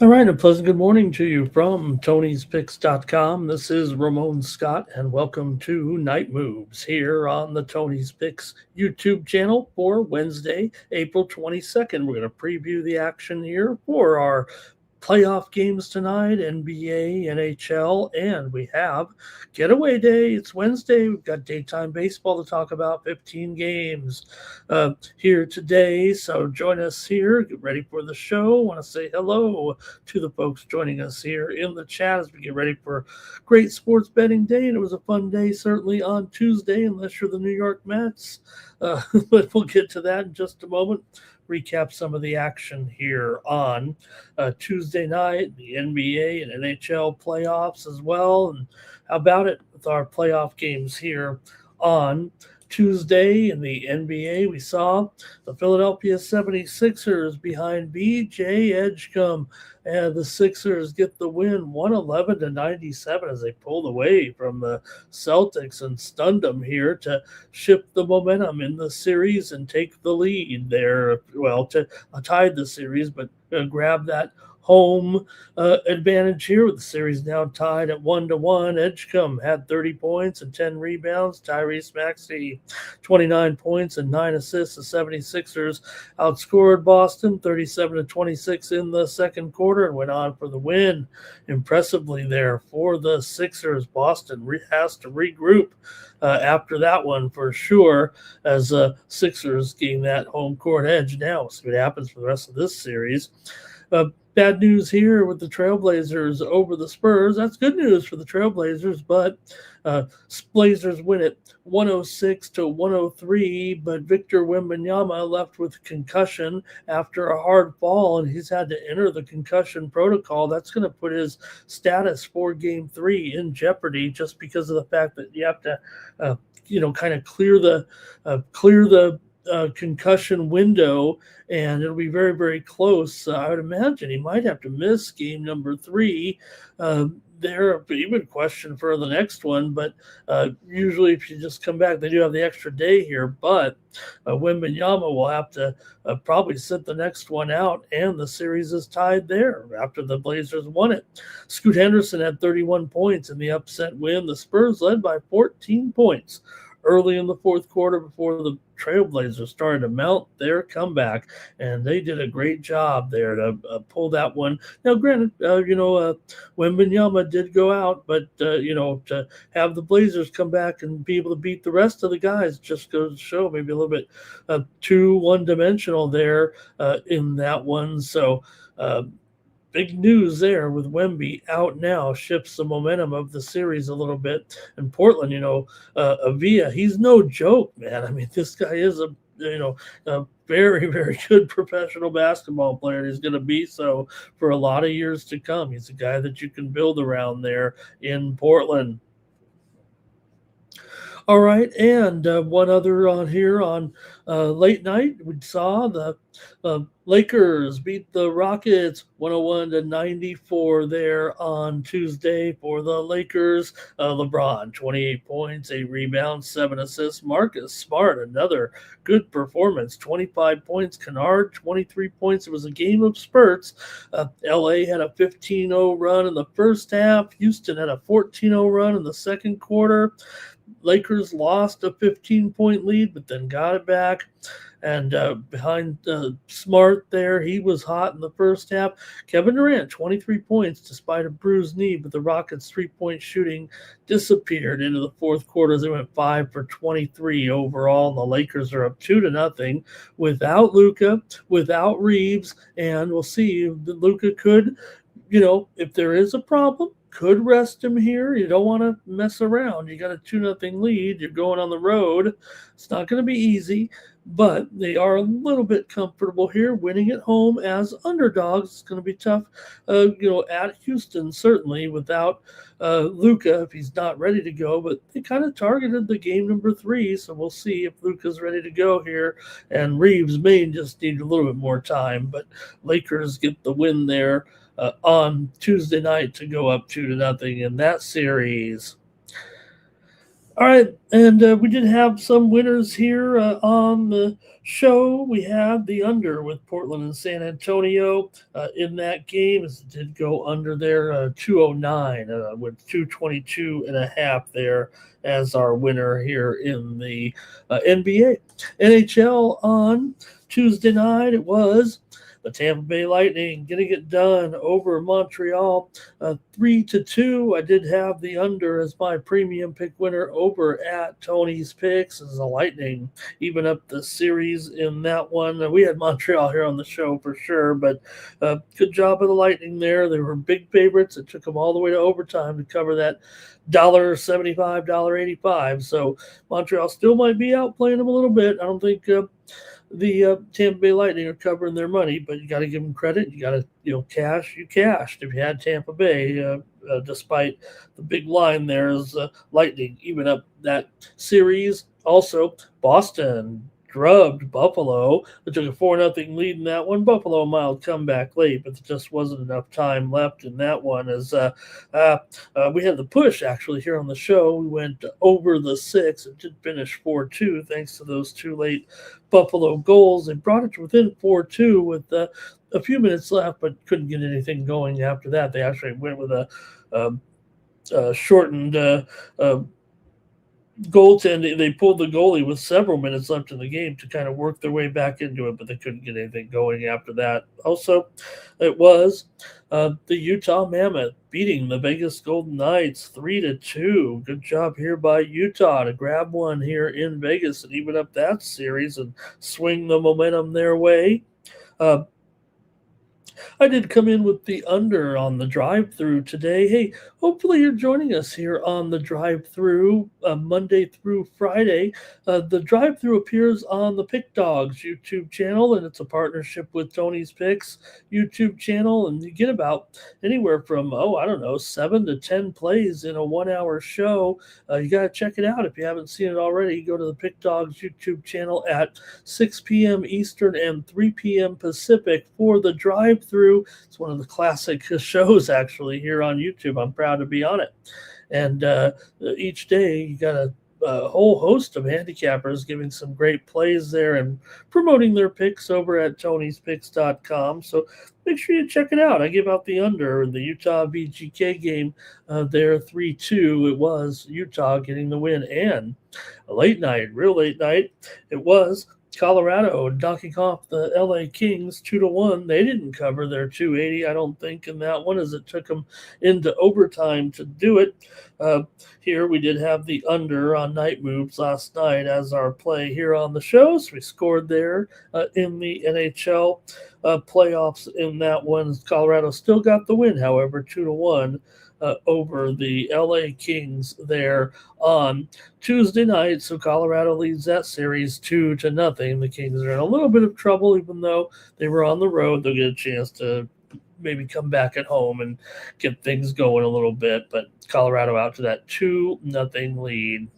All right, a pleasant good morning to you from Tony'sPicks.com. This is Ramon Scott, and welcome to Night Moves here on the Tony's Picks YouTube channel for Wednesday, April 22nd. We're going to preview the action here for our playoff games tonight, NBA, NHL, and we have getaway day. It's Wednesday. We've got daytime baseball to talk about, 15 games here today. So join us here. Get ready for the show. Want to say hello to the folks joining us here in the chat as we get ready for a great sports betting day. And it was a fun day, certainly on Tuesday, unless you're the New York Mets. But we'll get to that in just a moment. Recap some of the action here on Tuesday night, the NBA and NHL playoffs as well. And how about it with our playoff games here on Tuesday in the NBA? We saw the Philadelphia 76ers behind BJ Edgecombe, and the Sixers get the win 111-97 as they pulled away from the Celtics and stunned them here to shift the momentum in the series and take the lead there. Well, to tied the series, but grab that home advantage here with the series now tied at 1-1. Edgecombe had 30 points and 10 rebounds. Tyrese Maxey, 29 points and 9 assists. The 76ers outscored Boston 37-26 in the second quarter and went on for the win impressively there for the Sixers. Boston has to regroup after that one for sure, as Sixers gain that home court edge now. We'll see what happens for the rest of this series. Bad news here with the Trailblazers over the Spurs. That's good news for the Trailblazers, but Blazers win it 106-103. But Victor Wembanyama left with concussion after a hard fall, and he's had to enter the concussion protocol. That's going to put his status for Game 3 in jeopardy, just because of the fact that you have to, kind of clear the concussion window, and it'll be very, very close. I would imagine he might have to miss game number 3. There, even question for the next one, but usually if you just come back, they do have the extra day here. But Wembanyama will have to probably sit the next one out, and the series is tied there after the Blazers won it. Scoot Henderson had 31 points in the upset win. The Spurs led by 14 points early in the fourth quarter before the Trailblazers started to mount their comeback, and they did a great job there to pull that one. Now, granted, Wembanyama did go out, but to have the Blazers come back and be able to beat the rest of the guys just goes to show maybe a little bit too one-dimensional there in that one. So. Big news there with Wemby out now shifts the momentum of the series a little bit. And Portland, Avia, he's no joke, man. I mean, this guy is a very, very good professional basketball player. He's going to be so for a lot of years to come. He's a guy that you can build around there in Portland. All right, and one other on here on late night, we saw the Lakers beat the Rockets 101-94 there on Tuesday for the Lakers. LeBron, 28 points, 8 rebounds, 7 assists. Marcus Smart, another good performance, 25 points. Kennard, 23 points. It was a game of spurts. LA had a 15-0 run in the first half. Houston had a 14-0 run in the second quarter. Lakers lost a 15-point lead, but then got it back. And behind Smart there, he was hot in the first half. Kevin Durant, 23 points despite a bruised knee, but the Rockets' three-point shooting disappeared into the fourth quarter as they went 5 for 23 overall. And the Lakers are up 2-0 without Luka, without Reeves, and we'll see if Luka could, if there is a problem, could rest him here. You don't want to mess around. You got a 2-0 lead. You're going on the road. It's not going to be easy, but they are a little bit comfortable here, winning at home as underdogs. It's going to be tough, at Houston, certainly, without Luka if he's not ready to go. But they kind of targeted the game number 3, so we'll see if Luka's ready to go here. And Reeves may just need a little bit more time, but Lakers get the win there on Tuesday night to go up 2-0 in that series. All right, and we did have some winners here on the show. We had the under with Portland and San Antonio in that game, as it did go under there, 209 with 222 and a half there as our winner here in the NBA. NHL on Tuesday night, it was the Tampa Bay Lightning getting it done over Montreal, 3-2. I did have the under as my premium pick winner over at Tony's Picks as the Lightning even up the series in that one. We had Montreal here on the show for sure, but good job of the Lightning there. They were big favorites. It took them all the way to overtime to cover that $1.75, $1.85. So Montreal still might be outplaying them a little bit. I don't think the Tampa Bay Lightning are covering their money, but you got to give them credit. You got to, cash. You cashed if you had Tampa Bay, despite the big line there is Lightning even up that series. Also, Boston drubbed Buffalo. They took a 4-0 lead in that one. Buffalo mild comeback late, but there just wasn't enough time left in that one. As we had the push actually here on the show, we went over the 6. It did finish 4-2 thanks to those two late Buffalo goals. They brought it to within 4-2 with a few minutes left, but couldn't get anything going after that. They actually went with a shortened goaltending. They pulled the goalie with several minutes left in the game to kind of work their way back into it, but they couldn't get anything going after that. Also, it was the Utah Mammoth beating the Vegas Golden Knights 3-2. Good job here by Utah to grab one here in Vegas and even up that series and swing the momentum their way. I did come in with the under on the drive-through today. Hey, hopefully you're joining us here on the drive-through Monday through Friday. The drive-through appears on the Pick Dogs YouTube channel, and it's a partnership with Tony's Picks YouTube channel, and you get about anywhere from, 7 to 10 plays in a 1-hour show. You got to check it out if you haven't seen it already. Go to the Pick Dogs YouTube channel at 6 p.m. Eastern and 3 p.m. Pacific for the drive-through. It's one of the classic shows actually here on YouTube. I'm proud to be on it. And each day you got a whole host of handicappers giving some great plays there and promoting their picks over at tonyspicks.com. So make sure you check it out. I give out the under in the Utah VGK game there 3-2. It was Utah getting the win, and a real late night, it was Colorado knocking off the LA Kings 2-1. They didn't cover their 280, I don't think, in that one, as it took them into overtime to do it. Here we did have the under on Night Moves last night as our play here on the show. So we scored there in the NHL playoffs in that one. Colorado still got the win, however, 2-1. Over the LA Kings there on Tuesday night. So Colorado leads that series 2-0. The Kings are in a little bit of trouble, even though they were on the road. They'll get a chance to maybe come back at home and get things going a little bit. But Colorado out to that 2-0 lead.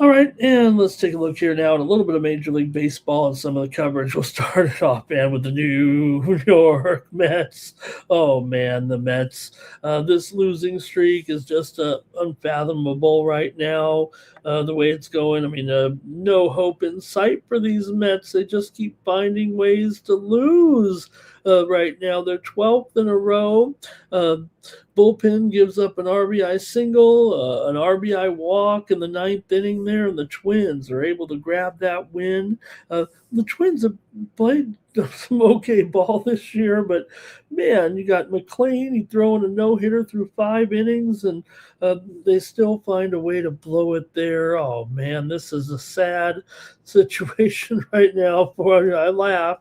All right, and let's take a look here now at a little bit of Major League Baseball and some of the coverage. We'll start it off, man, with the New York Mets. Oh, man, the Mets. This losing streak is just unfathomable right now, the way it's going. I mean, no hope in sight for these Mets. They just keep finding ways to lose. Right now, they're 12th in a row. Bullpen gives up an RBI single, an RBI walk in the 9th inning there, and the Twins are able to grab that win. The Twins have played some okay ball this year, but man, you got McLean, he throwing a no-hitter through 5 innings, and they still find a way to blow it there. Oh man, this is a sad situation right now for you. I laugh.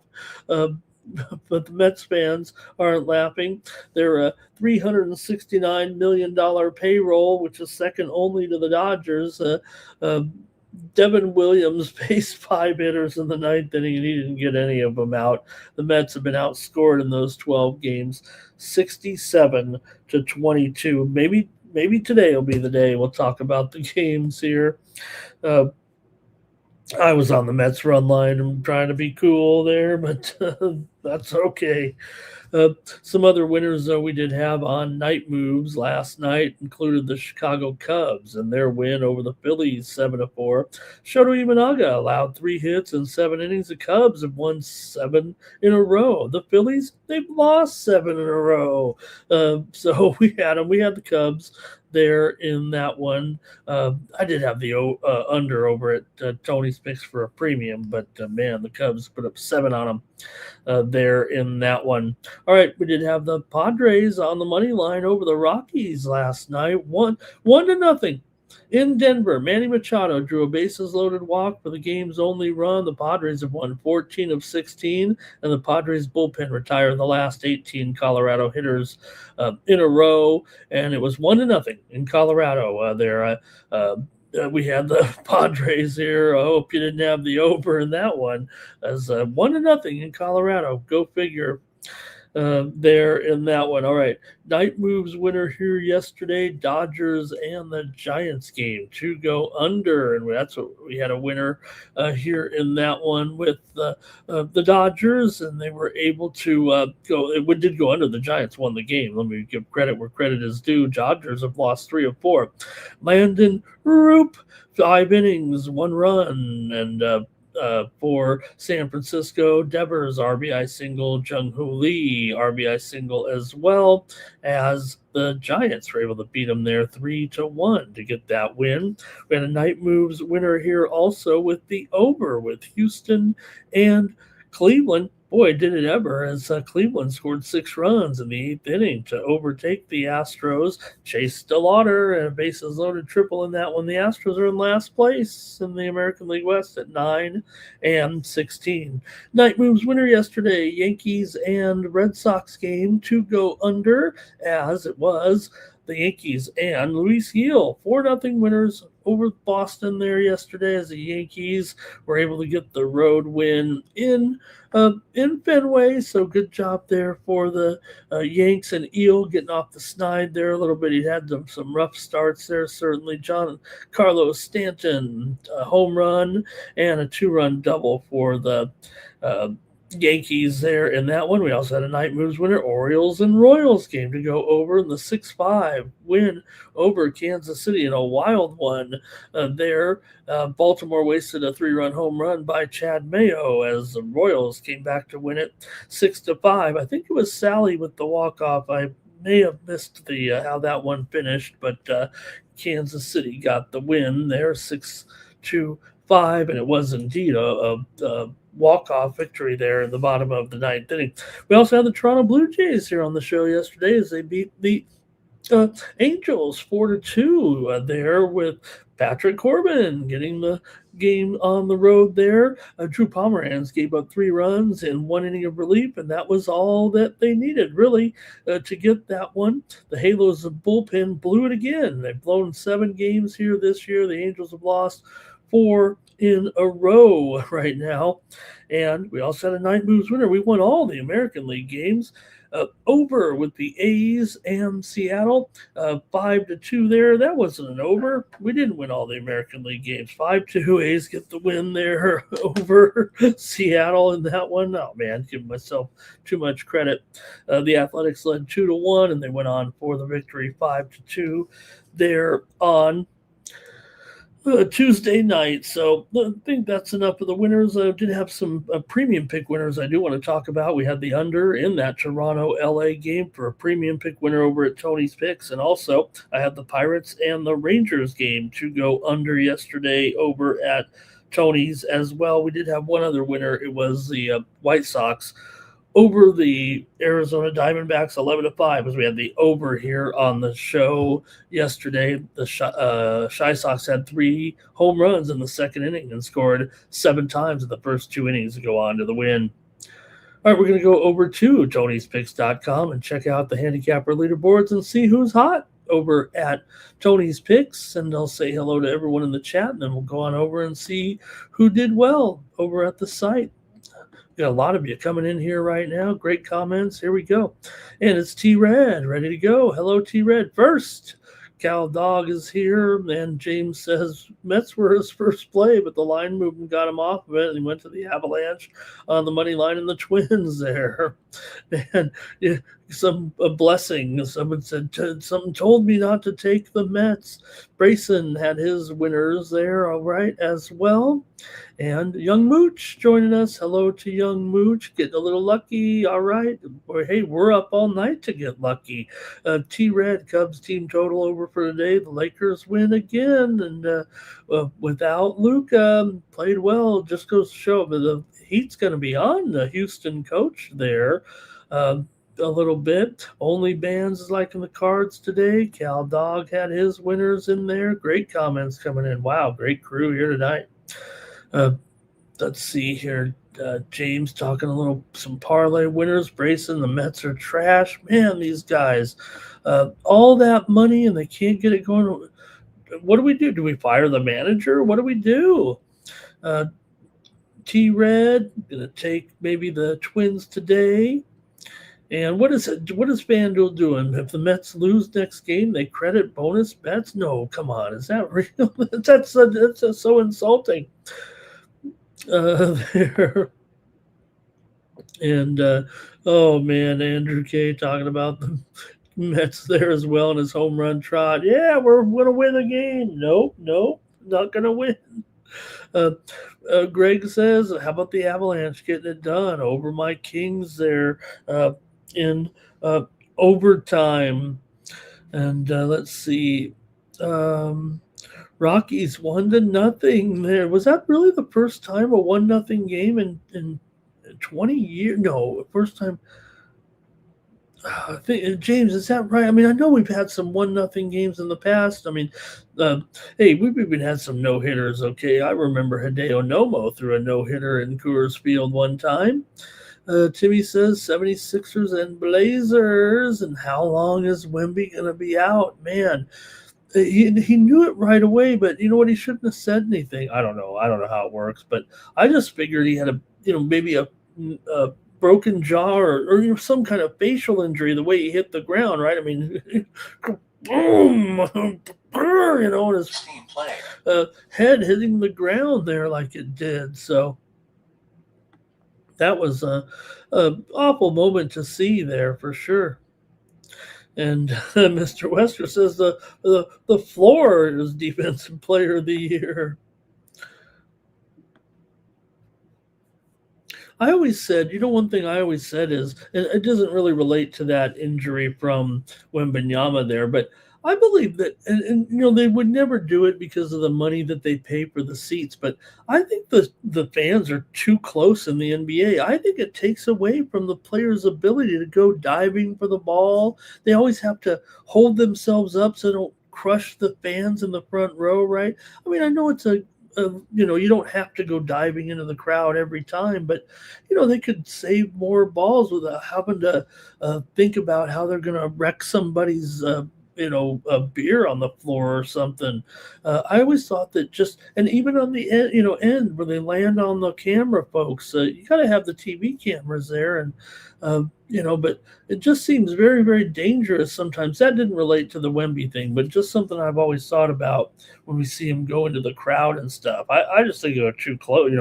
But the Mets fans aren't laughing. They're a $369 million payroll, which is second only to the Dodgers. Devin Williams faced 5 hitters in the 9th inning, and he didn't get any of them out. The Mets have been outscored in those 12 games, 67-22. Maybe today will be the day we'll talk about the games here. I was on the Mets run line. I'm trying to be cool there, but That's okay. Uh, some other winners, though, we did have on night moves last night included the Chicago Cubs and their win over the Phillies 7-4. Shoto Imanaga allowed 3 hits in 7 innings. The Cubs have won 7 in a row. The Phillies, they've lost 7 in a row. So we had them. We had the Cubs there in that one. I did have the under over at Tony's Picks for a premium, but man, the Cubs put up 7 on them there in that one. All right, we did have the Padres on the money line over the Rockies last night, 1-0 in Denver. Manny Machado drew a bases loaded walk for the game's only run. The Padres have won 14 of 16, and the Padres bullpen retired the last 18 Colorado hitters in a row, and it was 1-0 in Colorado there. We had the Padres here. I hope you didn't have the over in that one, as 1-0 in Colorado. Go figure. There in that one. All right. Night moves winner here yesterday. Dodgers and the Giants game to go under. And that's what we had a winner here in that one with the Dodgers, and they were able to go. It did go under. The Giants won the game. Let me give credit where credit is due. Dodgers have lost 3 of 4. Landon Roop, 5 innings, 1 run, and for San Francisco, Devers RBI single, Jung-Hoo Lee RBI single as well, as the Giants were able to beat them there 3-1 to get that win. We had a night moves winner here also with the over with Houston and Cleveland. Boy, did it ever, as Cleveland scored 6 runs in the 8th inning to overtake the Astros. Chase DeLauder and a bases loaded triple in that one. The Astros are in last place in the American League West at 9-16. Night moves winner yesterday, Yankees and Red Sox game to go under, as it was the Yankees and Luis Gil, 4-0 winners over Boston there yesterday, as the Yankees were able to get the road win in Fenway. So good job there for the Yanks, and Eel getting off the snide there a little bit. He had some rough starts there, certainly. John Carlos Stanton, a home run and a 2-run double for the Yankees there in that one. We also had a night moves winner, Orioles and Royals game to go over in the 6-5 win over Kansas City in a wild one there. Baltimore wasted a 3-run home run by Chad Mayo as the Royals came back to win it 6-5. I think it was Sally with the walk-off. I may have missed the how that one finished, but Kansas City got the win there 6-5, and it was indeed a walk-off victory there in the bottom of the 9th inning. We also had the Toronto Blue Jays here on the show yesterday as they beat the Angels 4-2 there, with Patrick Corbin getting the game on the road there. Drew Pomeranz gave up 3 runs in 1 inning of relief, and that was all that they needed, really, to get that one. The Halos of bullpen blew it again. They've blown 7 games here this year. The Angels have lost 4 in a row right now. And we also had a night moves winner. We won all the American League games. Over with the A's and Seattle, 5-2 there. That wasn't an over. We didn't win all the American League games. 5-2, A's get the win there over Seattle in that one. Oh man, giving myself too much credit. The Athletics led 2-1, and they went on for the victory 5-2 there on Tuesday night. So I think that's enough of the winners. I did have some premium pick winners I do want to talk about. We had the under in that Toronto-LA game for a premium pick winner over at Tony's Picks. And also I had the Pirates and the Rangers game to go under yesterday over at Tony's as well. We did have one other winner. It was the White Sox over the Arizona Diamondbacks 11-5, as we had the over here on the show yesterday. The Shy Sox had 3 home runs in the 2nd inning and scored 7 times in the first 2 innings to go on to the win. All right, we're going to go over to Tony'sPicks.com and check out the handicapper leaderboards and see who's hot over at Tony's Picks, and I'll say hello to everyone in the chat, and then we'll go on over and see who did well over at the site. Got a lot of you coming in here right now. Great comments. Here we go. And it's T-Red ready to go. Hello, T-Red. First Cal Dog is here, and James says Mets were his first play, but the line movement got him off of it, and he went to the Avalanche on the money line and the Twins there. And yeah, a blessing. Someone said something told me not to take the Mets. Brayson had his winners there, all right, as well. And Young Mooch joining us. Hello to Young Mooch. Getting a little lucky. All right. Boy, hey, we're up all night to get lucky. T-Red, Cubs team total over for today. The Lakers win again. And without Luka, played well. Just goes to show. But the Heat's going to be on the Houston coach there. A little bit. Only Bands is liking the cards today. Cal Dog had his winners in there. Great comments coming in. Wow, great crew here tonight. Let's see here. James talking some parlay winners. Brayson, the Mets are trash. Man, these guys, all that money and they can't get it going. What do we do? Do we fire the manager? What do we do? T-Red gonna take maybe the Twins today. And what is FanDuel doing? If the Mets lose next game, they credit bonus bets? No, come on, is that real? that's so insulting. There. And oh man, Andrew K talking about the Mets there as well in his home run trot. Yeah, we're gonna win a game. Nope, not gonna win. Greg says, how about the Avalanche getting it done over my Kings there in overtime? And let's see. Rockies 1-0 there. Was that really the first time a 1-0 game in 20 years? No, first time. I think, James, is that right? I mean, I know we've had some 1-0 games in the past. I mean, hey, we've even had some no-hitters, okay? I remember Hideo Nomo threw a no-hitter in Coors Field one time. Timmy says 76ers and Blazers. And how long is Wemby going to be out? Man, he knew it right away, but you know what? He shouldn't have said anything. I don't know how it works, but I just figured he had maybe a broken jaw or some kind of facial injury the way he hit the ground, right? I mean, boom, and his head hitting the ground there like it did. So that was a awful moment to see there for sure. And Mr. Wester says the floor is Defensive Player of the Year. I always said, one thing I always said is, and it doesn't really relate to that injury from Wembanyama there, but I believe that, and they would never do it because of the money that they pay for the seats, but I think the fans are too close in the NBA. I think it takes away from the players' ability to go diving for the ball. They always have to hold themselves up so they don't crush the fans in the front row, right? I mean, I know it's you don't have to go diving into the crowd every time, but they could save more balls without having to think about how they're going to wreck somebody's a beer on the floor or something. I always thought that and even on the end where they land on the camera folks, you got to have the TV cameras there, and but it just seems very, very dangerous sometimes. That didn't relate to the Wemby thing, but just something I've always thought about when we see him go into the crowd and stuff. I just think they're too close.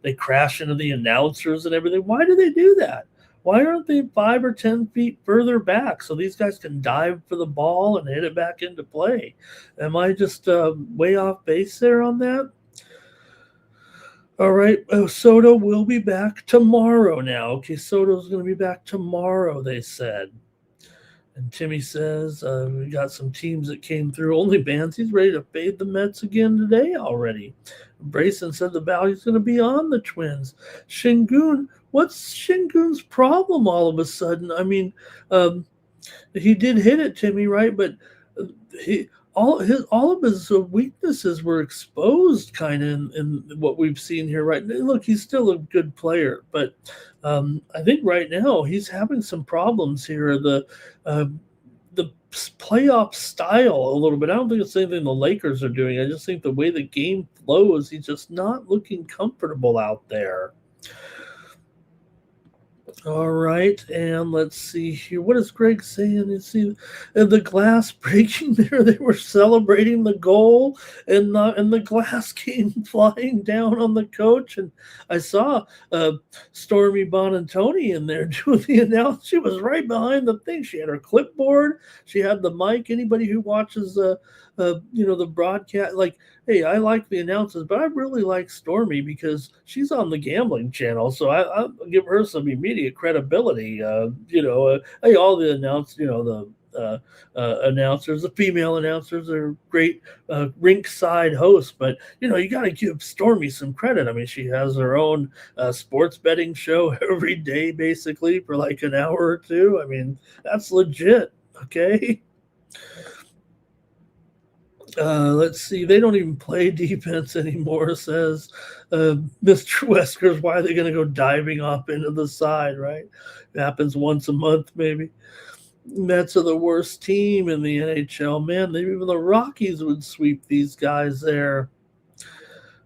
They crash into the announcers and everything. Why do they do that? Why aren't they 5 or 10 feet further back so these guys can dive for the ball and hit it back into play? Am I just way off base there on that? All right, Soto will be back tomorrow now. Okay, Soto's going to be back tomorrow, they said. And Timmy says, we got some teams that came through. Only Bands, he's ready to fade the Mets again today already. Brayson said the value's going to be on the Twins. Şengün, what's Şengün's problem all of a sudden? I mean, he did hit it, Timmy, right? But all of his weaknesses were exposed kind of in what we've seen here, right? Look, he's still a good player, but I think right now he's having some problems here. The playoff style a little bit. I don't think it's anything the Lakers are doing. I just think the way the game flows, he's just not looking comfortable out there. All right, and let's see here. What is Greg saying? You see, the glass breaking there. They were celebrating the goal, and the glass came flying down on the coach. And I saw Stormy Bonantoni in there doing the announce. She was right behind the thing. She had her clipboard. She had the mic. Anybody who watches the broadcast, like, hey, I like the announcers, but I really like Stormy because she's on the gambling channel. So I'll give her some immediate credibility. Hey, all the announcers, the female announcers are great rink side hosts, but you got to give Stormy some credit. I mean, she has her own sports betting show every day, basically for like an hour or two. I mean, that's legit. Okay. Let's see. They don't even play defense anymore, says Mr. Weskers. Why are they going to go diving off into the side, right? It happens once a month, maybe. Mets are the worst team in the NHL, man. Even the Rockies would sweep these guys there.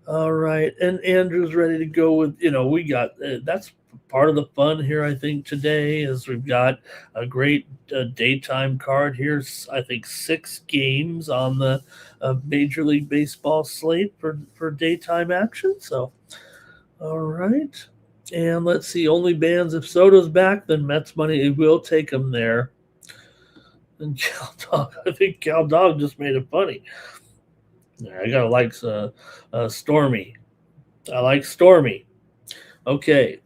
All right. And Andrew's ready to go with, we got that's part of the fun here, I think, today is we've got a great daytime card here. I think 6 games on the Major League Baseball slate for daytime action. So, all right. And let's see, only bands. If Soto's back, then Mets money, it will take him there. And Cal Dog, I think Cal Dog just made it funny. I gotta like Stormy. I like Stormy. Okay.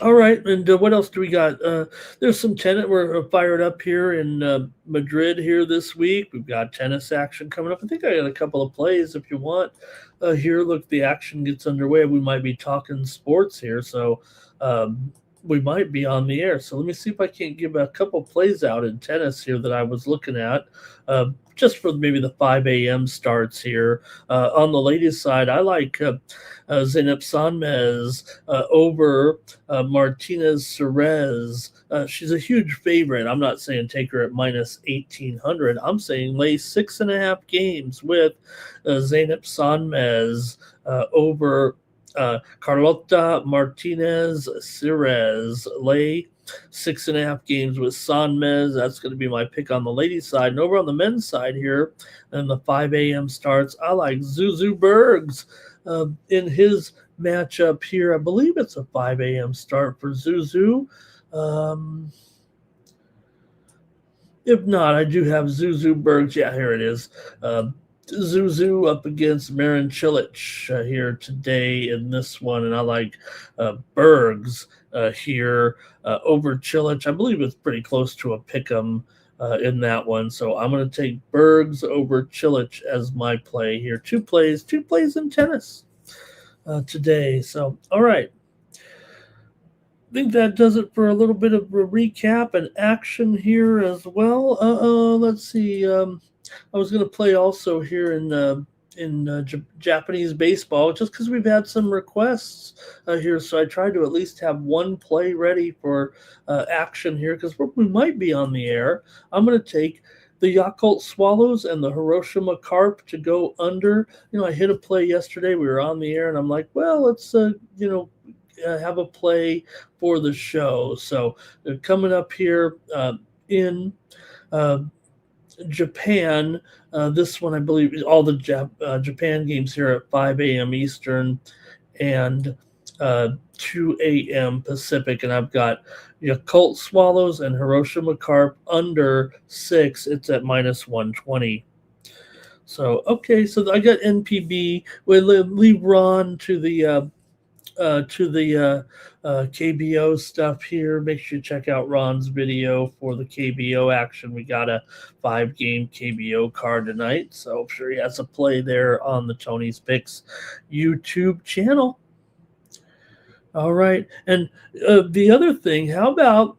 All right, and what else do we got? There's some tennis. We're fired up here in Madrid here this week. We've got tennis action coming up. I think I got a couple of plays if you want. Here, look, the action gets underway. We might be talking sports here, so we might be on the air. So let me see if I can't give a couple plays out in tennis here that I was looking at. Just for maybe the 5 a.m. starts here. On the ladies' side, I like Zeynep Sanmez over Martinez Cerez. She's a huge favorite. I'm not saying take her at minus 1,800. I'm saying lay 6.5 games with Zeynep Sanmez over Carlota Martinez Cerez. Lay 6.5 games with Sanmez. That's going to be my pick on the ladies' side. And over on the men's side here, and the 5 a.m. starts, I like Zuzu Bergs in his matchup here. I believe it's a 5 a.m. start for Zuzu. If not, I do have Zuzu Bergs. Yeah, here it is. Zuzu up against Marin Cilic here today in this one, and I like Bergs here over Cilic. I believe it's pretty close to a pick'em in that one, so I'm going to take Bergs over Cilic as my play here. Two plays in tennis today. So, all right. I think that does it for a little bit of a recap and action here as well. Let's see. I was going to play also here in Japanese baseball just because we've had some requests here. So I tried to at least have one play ready for action here because we might be on the air. I'm going to take the Yakult Swallows and the Hiroshima Carp to go under. I hit a play yesterday. We were on the air, and I'm like, well, let's have a play for the show. So coming up here in Japan, this one I believe all the Japan games here at 5 a.m. Eastern and 2 a.m. Pacific, and I've got Yakult Swallows and Hiroshima Carp under 6. It's at minus 120. So okay, so I got NPB. We'll leave Ron to the KBO stuff here. Make sure you check out Ron's video for the KBO action. We got a 5-game KBO card tonight, so I'm sure he has a play there on the Tony's Picks YouTube channel. All right, and the other thing, how about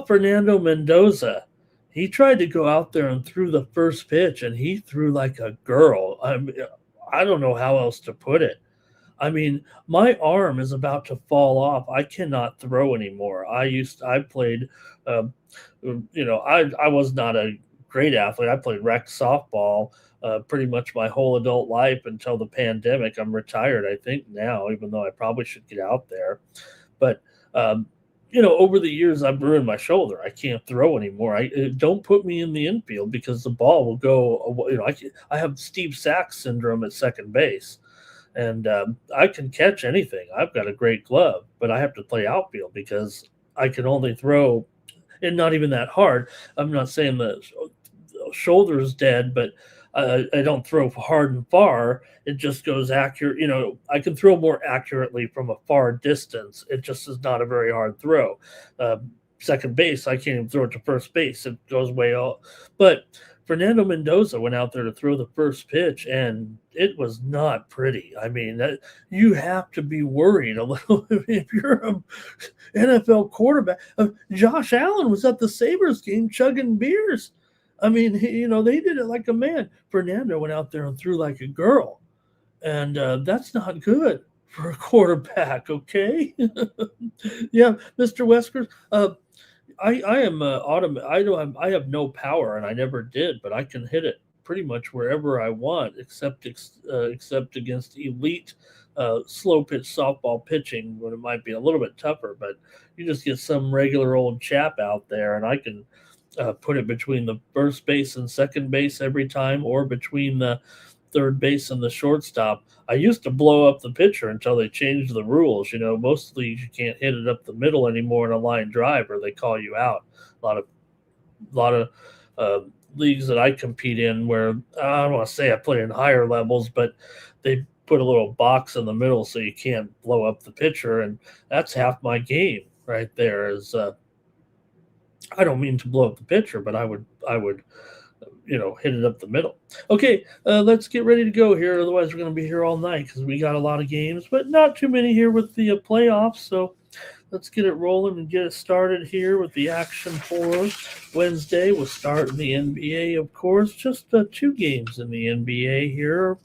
Fernando Mendoza? He tried to go out there and threw the first pitch, and he threw like a girl. I don't know how else to put it. I mean, my arm is about to fall off. I cannot throw anymore. I played, I was not a great athlete. I played rec softball pretty much my whole adult life until the pandemic. I'm retired, I think, now, even though I probably should get out there. But um, over the years, I've ruined my shoulder. I can't throw anymore. Don't put me in the infield because the ball will go. I have Steve Sachs syndrome at second base, and I can catch anything. I've got a great glove, but I have to play outfield because I can only throw, and not even that hard. I'm not saying the shoulder's dead, but I don't throw hard and far. It just goes accurate. I can throw more accurately from a far distance. It just is not a very hard throw. Second base, I can't even throw it to first base. It goes way off. But Fernando Mendoza went out there to throw the first pitch, and it was not pretty. I mean, you have to be worried a little if you're an NFL quarterback. Josh Allen was at the Sabres game chugging beers. I mean, they did it like a man. Fernando went out there and threw like a girl, and that's not good for a quarterback. Okay, yeah, Mr. Wesker. I am I have no power, and I never did, but I can hit it pretty much wherever I want, except against elite slow pitch softball pitching, when it might be a little bit tougher. But you just get some regular old chap out there, and I can put it between the first base and second base every time, or between the third base and the shortstop. I used to blow up the pitcher until they changed the rules. Most leagues you can't hit it up the middle anymore in a line drive, or they call you out. A lot of leagues that I compete in, where I don't want to say I play in higher levels, but they put a little box in the middle so you can't blow up the pitcher, and that's half my game right there. Is I don't mean to blow up the pitcher, but I would hit it up the middle. Okay, let's get ready to go here. Otherwise, we're going to be here all night because we got a lot of games, but not too many here with the playoffs. So let's get it rolling and get it started here with the action for Wednesday. We'll start in the NBA, of course. Just 2 games in the NBA here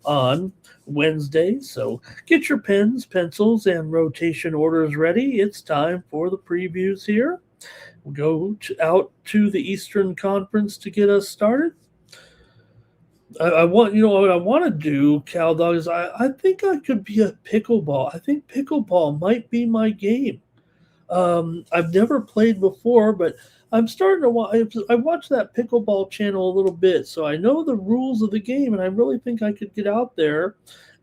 on Wednesday. So get your pens, pencils, and rotation orders ready. It's time for the previews here. We'll go out to the Eastern Conference to get us started. I want, what I want to do, Cal Dog, is I think I could be a pickleball. I think pickleball might be my game. I've never played before, but I'm starting to watch. I watch that pickleball channel a little bit, so I know the rules of the game, and I really think I could get out there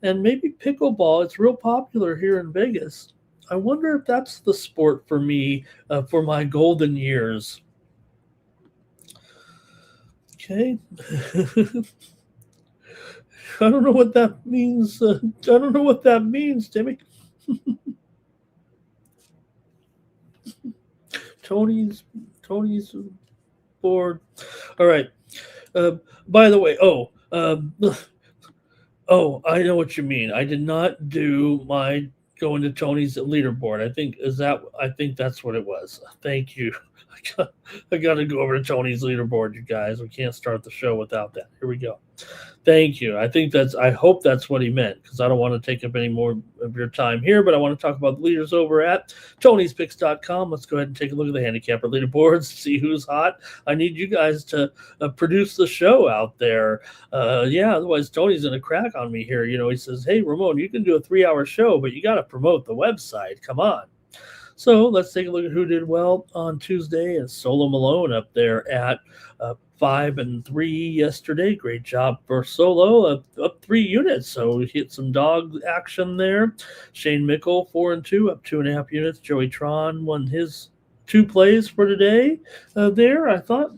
and maybe pickleball. It's real popular here in Vegas. I wonder if that's the sport for me for my golden years. Okay. I don't know what that means. I don't know what that means, Timmy. Tony's board. All right. By the way, I know what you mean. I did not do my going to Tony's leaderboard. I think that's what it was. Thank you. I got to go over to Tony's leaderboard, you guys. We can't start the show without that. Here we go. Thank you. I hope that's what he meant, because I don't want to take up any more of your time here, but I want to talk about the leaders over at Tony'sPicks.com. Let's go ahead and take a look at the handicapper leaderboards, see who's hot. I need you guys to produce the show out there. Otherwise Tony's going to crack on me here. He says, hey, Ramon, you can do a 3-hour show, but you got to promote the website. Come on. So let's take a look at who did well on Tuesday. And Solo Malone up there at 5-3 yesterday. Great job for Solo, up 3 units. So he hit some dog action there. Shane Mickle 4-2, up 2.5 units. Joey Tron won his 2 plays for today. There, I thought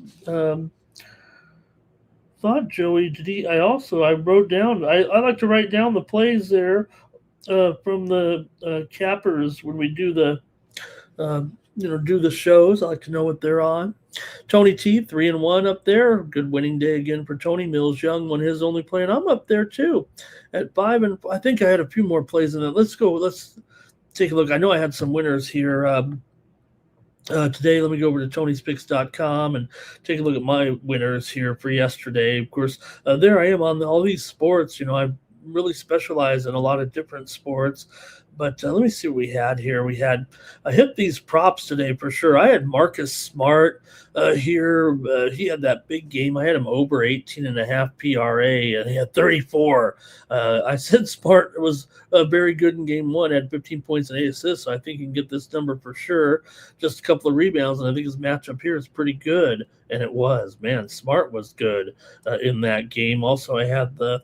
Joey did he. I wrote down. I like to write down the plays there from the cappers when we do the. Do the shows. I like to know what they're on. Tony T, 3-1 up there. Good winning day again for Tony. Mills Young won his only play, and I'm up there too at 5. And I think I had a few more plays in it. Let's go. Let's take a look. I know I had some winners here today. Let me go over to Tony'sPicks.com and take a look at my winners here for yesterday. Of course, there I am on all these sports. I really specialize in a lot of different sports. But let me see what we had here. I hit these props today for sure. I had Marcus Smart He had that big game. I had him over 18.5 PRA, and he had 34. I said Smart was very good in game one, had 15 points and 8 assists, so I think he can get this number for sure. Just a couple of rebounds, and I think his matchup here is pretty good. And it was, man, Smart was good in that game. Also, I had the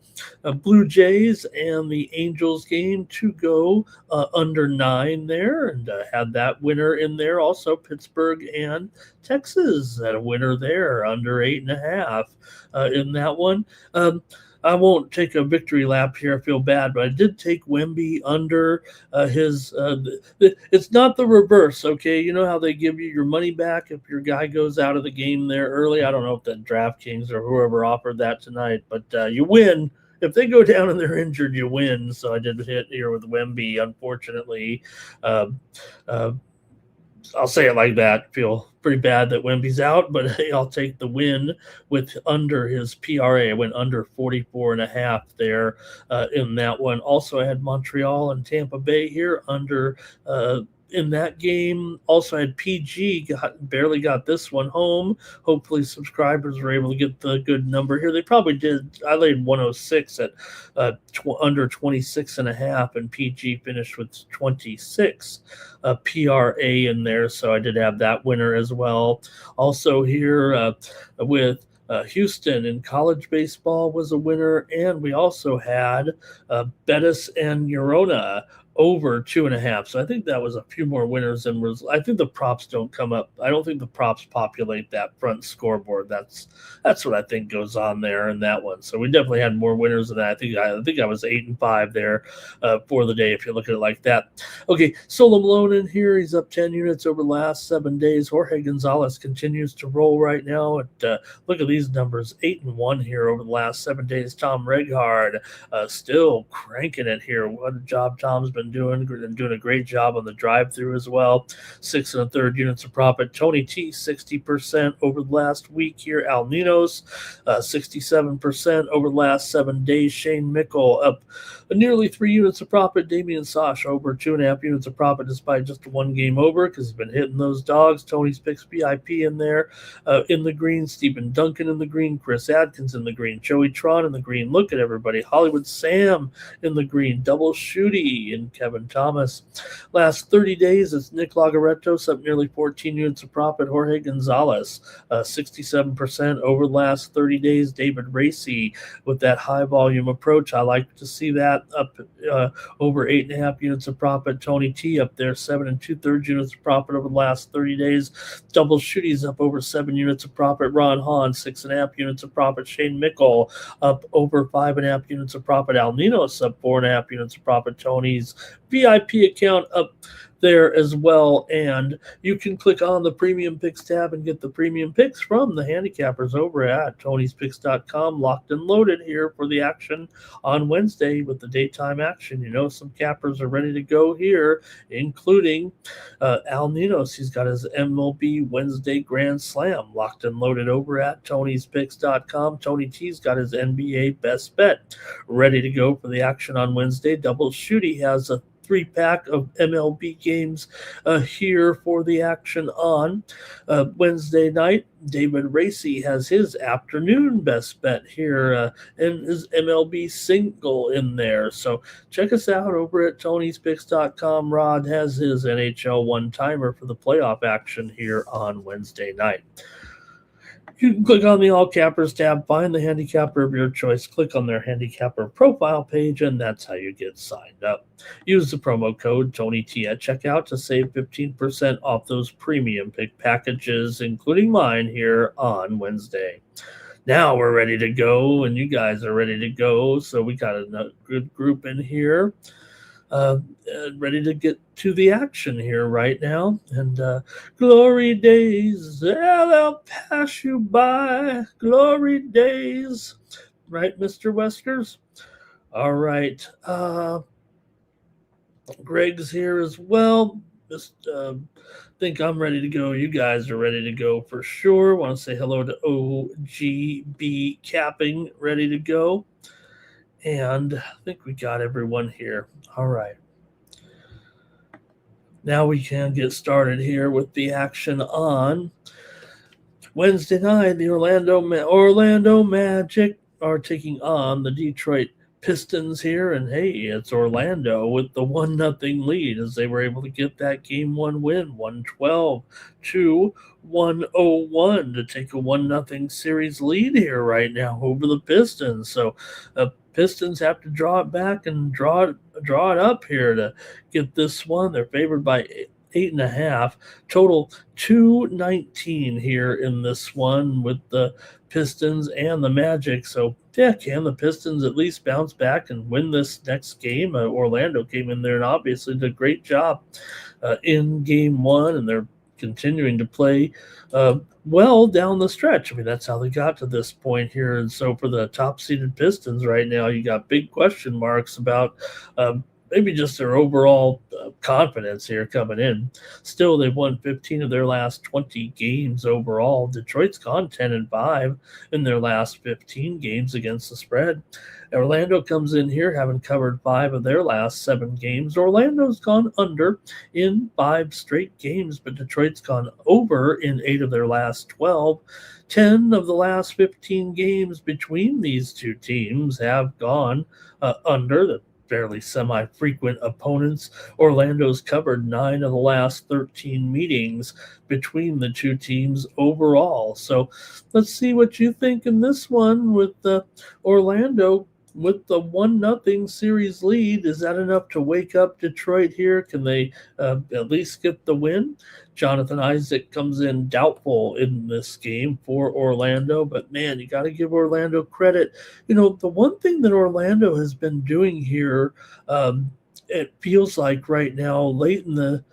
Blue Jays and the Angels game to go under 9 there, and had that winner in there. Also, Pittsburgh and Texas had a winner there under 8.5 in that one. I won't take a victory lap here. I feel bad, but I did take Wemby under his. It's not the reverse, okay? You know how they give you your money back if your guy goes out of the game there early? I don't know if that DraftKings or whoever offered that tonight, but you win. If they go down and they're injured, you win. So I did hit here with Wemby, unfortunately. Uh, uh, I'll say it like that. Feel pretty bad that Wemby's out, but hey, I'll take the win with under his PRA. I went under 44.5 there in that one. Also, I had Montreal and Tampa Bay here under in that game. Also, I had PG, barely got this one home. Hopefully, subscribers were able to get the good number here. They probably did. I laid 106 at under 26.5, and PG finished with 26 PRA in there. So I did have that winner as well. Also, here with Houston in college baseball was a winner, and we also had Bettis and Urona over 2.5. So I think that was a few more winners than was. I think the props don't come up. I don't think the props populate that front scoreboard. That's what I think goes on there in that one. So we definitely had more winners than that. I think I was 8-5 there for the day if you look at it like that. Okay, Solo Malone in here. He's up 10 units over the last 7 days. Jorge Gonzalez continues to roll right now. Look at these numbers, 8-1 here over the last 7 days. Tom Reghard still cranking it here. What a job Tom's been doing a great job on the drive-through as well. 6 1/3 units of profit. Tony T, 60% over the last week here. Al Ninos, 67% over the last 7 days. Shane Mickle up nearly 3 units of profit. Damian Sosh over 2.5 units of profit despite just one game over because he's been hitting those dogs. Tony's Picks VIP in there in the green. Stephen Duncan in the green. Chris Adkins in the green. Joey Tron in the green. Look at everybody. Hollywood Sam in the green. Double Shooty and Kevin Thomas. Last 30 days, it's Nick Lagaretos up nearly 14 units of profit. Jorge Gonzalez, 67% over the last 30 days. David Racy with that high volume approach. I like to see that up over 8.5 units of profit. Tony T up there, 7 2/3 units of profit over the last 30 days. Double Shooties up over 7 units of profit. Ron Hahn, 6.5 units of profit. Shane Mickle up over 5.5 units of profit. Al Ninos up 4.5 units of profit. Tony's VIP account up there as well, and you can click on the premium picks tab and get the premium picks from the handicappers over at Tony'sPicks.com. Locked and loaded here for the action on Wednesday with the daytime action. You know, some cappers are ready to go here, including Al Ninos. He's got his MLB Wednesday Grand Slam locked and loaded over at Tony'sPicks.com. Tony T's got his NBA Best Bet ready to go for the action on Wednesday. Double Shooty has a 3-pack of MLB games here for the action on Wednesday night. David Racy has his afternoon best bet here and his MLB single in there. So check us out over at Tony'sPicks.com. Rod has his NHL one-timer for the playoff action here on Wednesday night. You can click on the All Cappers tab, find the handicapper of your choice, click on their handicapper profile page, and that's how you get signed up. Use the promo code TonyT at checkout to save 15% off those premium pick packages, including mine here on Wednesday. Now we're ready to go, and you guys are ready to go, so we got a good group in here. Ready to get to the action here right now. And glory days, they'll pass you by. Glory days. Right, Mr. Westers? All right. Greg's here as well. Just think I'm ready to go. You guys are ready to go for sure. Want to say hello to OGB Capping, ready to go. And I think we got everyone here. All right. Now we can get started here with the action on Wednesday night, the Orlando Magic are taking on the Detroit Pistons here, and hey, it's Orlando with the 1-0 lead as they were able to get that game one win, 112 to 101 to take a 1-0 series lead here right now over the Pistons. So Pistons have to draw it back and draw it up here to get this one. They're favored by 8.5. Total 219 here in this one with the Pistons and the Magic. So yeah, can the Pistons at least bounce back and win this next game? Orlando came in there and obviously did a great job in game one, and they're continuing to play well down the stretch. I mean, that's how they got to this point here. And so for the top seeded Pistons right now, you got big question marks about maybe just their overall confidence here coming in. Still, they've won 15 of their last 20 games overall. Detroit's gone 10-5 in their last 15 games against the spread. Orlando comes in here having covered 5 of their last 7 games. Orlando's gone under in 5 straight games, but Detroit's gone over in 8 of their last 12. 10 of the last 15 games between these two teams have gone under. The fairly semi-frequent opponents. Orlando's covered 9 of the last 13 meetings between the two teams overall. So let's see what you think in this one with Orlando with the 1-0 series lead. Is that enough to wake up Detroit here? Can they at least get the win? Jonathan Isaac comes in doubtful in this game for Orlando, but man, you got to give Orlando credit. You know, the one thing that Orlando has been doing here, it feels like right now, late in the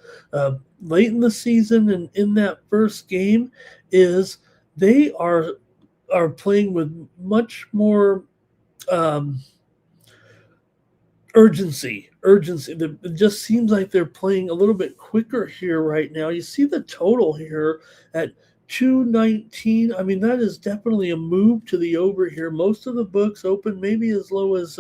season and in that first game, is they are playing with much more urgency. It just seems like they're playing a little bit quicker here right now. You see the total here at 219. I mean, that is definitely a move to the over here. Most of the books open maybe as low as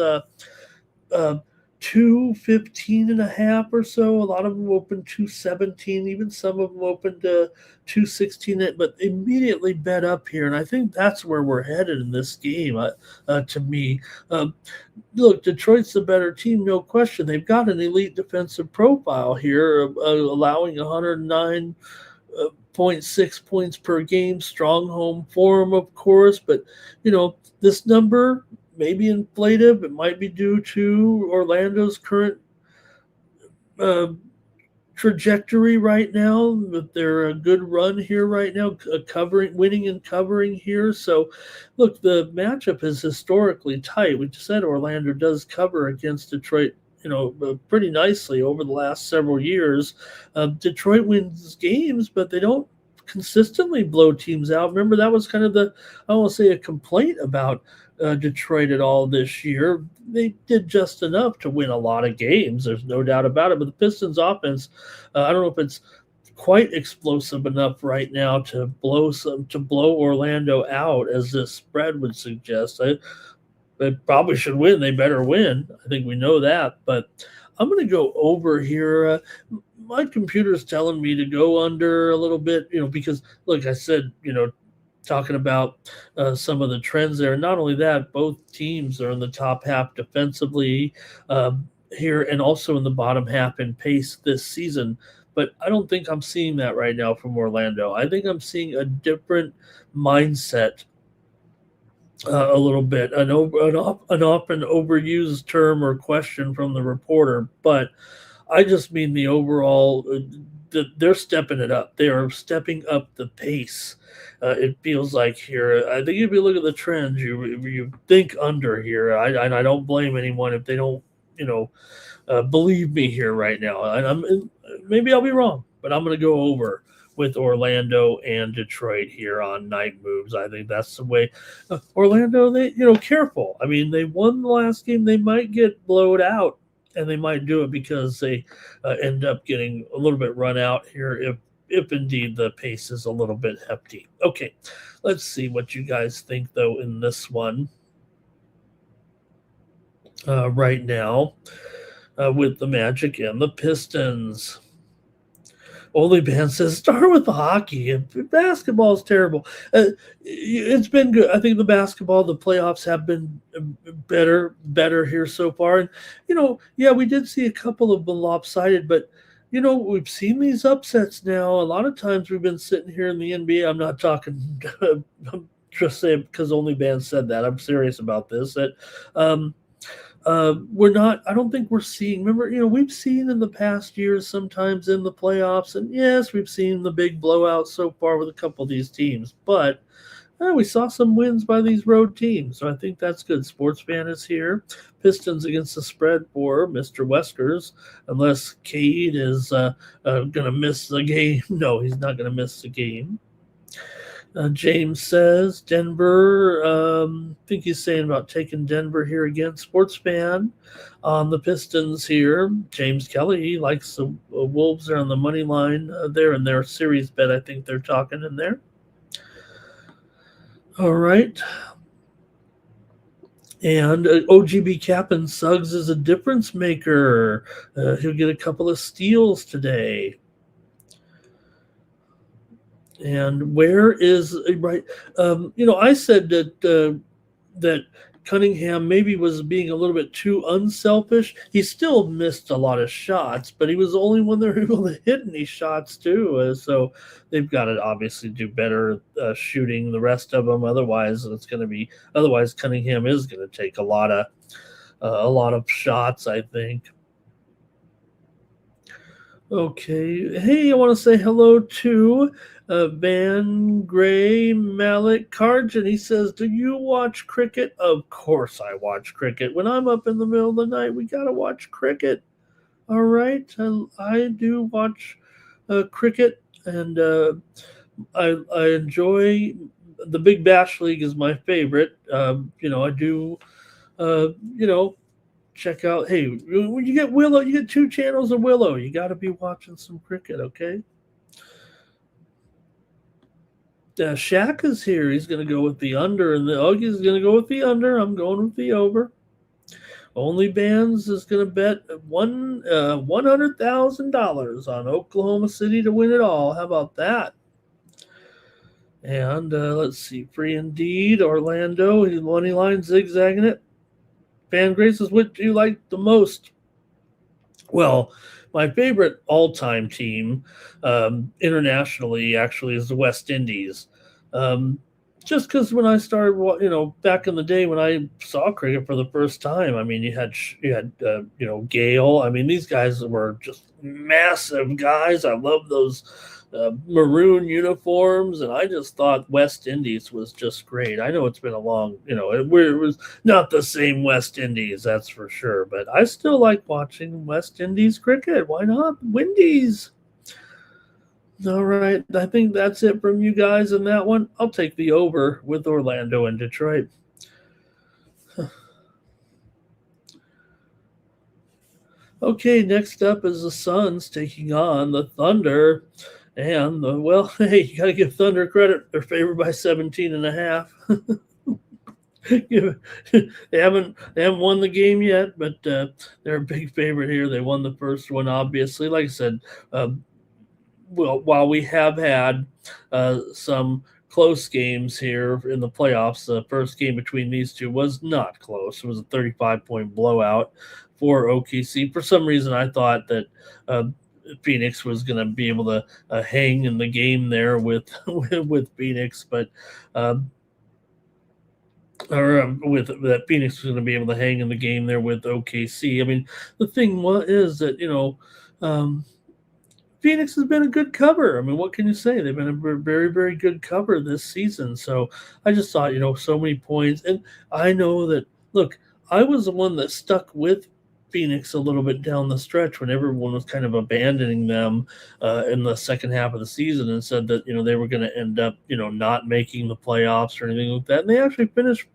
215.5 or so. A lot of them open 217, even some of them open to 216, but immediately bet up here. And I think that's where we're headed in this game to me. Look, Detroit's the better team, no question. They've got an elite defensive profile here, allowing 109.6 points per game, strong home form, of course. But, you know, this number may be inflated. It might be due to Orlando's current trajectory right now, but they're a good run here right now, winning and covering here. So, look, the matchup is historically tight. We just said Orlando does cover against Detroit, pretty nicely over the last several years. Detroit wins games, but they don't consistently blow teams out. Remember, that was kind of I don't want to say a complaint about Detroit at all this year. They did just enough to win a lot of games. There's no doubt about it. But the Pistons offense, I don't know if it's quite explosive enough right now to blow Orlando out, as this spread would suggest. They probably should win. They better win. I think we know that. But I'm going to go over here. My computer's telling me to go under a little bit, because, like I said, talking about some of the trends there. Not only that, both teams are in the top half defensively here and also in the bottom half in pace this season. But I don't think I'm seeing that right now from Orlando. I think I'm seeing a different mindset a little bit, an often overused term or question from the reporter, but I just mean the overall, they're stepping it up. They are stepping up the pace. It feels like here. I think if you look at the trends, you think under here. I don't blame anyone if they don't, believe me here right now. And maybe I'll be wrong, but I'm going to go over with Orlando and Detroit here on Night Moves. I think that's the way. Orlando, they careful. I mean, they won the last game. They might get blowed out, and they might do it because they end up getting a little bit run out here if indeed the pace is a little bit hefty. Okay, let's see what you guys think, though, in this one right now with the Magic and the Pistons. Only Band says start with the hockey. Basketball is terrible. It's been good. I think the basketball, the playoffs have been better here so far. And yeah, we did see a couple of them lopsided, but we've seen these upsets now. A lot of times we've been sitting here in the NBA. I'm not talking. I'm just saying because Only Band said that. I'm serious about this. That um, we're not. I don't think we're seeing. Remember, we've seen in the past years sometimes in the playoffs, and yes, we've seen the big blowouts so far with a couple of these teams, but we saw some wins by these road teams, so I think that's good. Sports fan is here. Pistons against the spread for Mr. Weskers, unless Cade is going to miss the game. No, he's not going to miss the game. James says Denver. I think he's saying about taking Denver here again. Sports fan on the Pistons here. James Kelly, he likes the Wolves are on the money line there in their series bet. I think they're talking in there. All right. And OGB Captain Suggs is a difference maker. He'll get a couple of steals today. And where is right? I said that Cunningham maybe was being a little bit too unselfish. He still missed a lot of shots, but he was the only one that were able to hit any shots too. So they've got to obviously do better shooting the rest of them. Otherwise, Cunningham is going to take a lot of shots, I think. Okay. Hey, I want to say hello to Van Gray Malik Carjan. He says, do you watch cricket? Of course I watch cricket. When I'm up in the middle of the night, we got to watch cricket. All right. I do watch cricket, and I enjoy the Big Bash League is my favorite. I do, check out. Hey, when you get Willow, you get 2 channels of Willow. You got to be watching some cricket, okay? Shaq is here. He's going to go with the under, and the Uggies is going to go with the under. I'm going with the over. Only Bands is going to bet $100,000 on Oklahoma City to win it all. How about that? And let's see, Free Indeed, Orlando. He's money line zigzagging it. Fan Grace is what do you like the most? Well, my favorite all-time team internationally actually is the West Indies. Just because when I started, back in the day when I saw cricket for the first time, I mean, you had Gale. I mean, these guys were just massive guys. I love those maroon uniforms, and I just thought West Indies was just great. I know it's been a long, it was not the same West Indies, that's for sure, but I still like watching West Indies cricket. Why not? Windies. All right, I think that's it from you guys in that one. I'll take the over with Orlando and Detroit. Okay, next up is the Suns taking on the Thunder. And, hey, you got to give Thunder credit. They're favored by 17.5. They haven't won the game yet, but they're a big favorite here. They won the first one, obviously. Like I said, while we have had some close games here in the playoffs, the first game between these two was not close. It was a 35-point blowout for OKC. For some reason, I thought that Phoenix was going to be able to hang in the game there with Phoenix, but that Phoenix was going to be able to hang in the game there with OKC. I mean, the thing is that Phoenix has been a good cover. I mean, what can you say? They've been a very, very good cover this season. So I just thought, so many points, and I know that. Look, I was the one that stuck with Phoenix a little bit down the stretch when everyone was kind of abandoning them in the second half of the season and said that they were going to end up not making the playoffs or anything like that. And they actually finished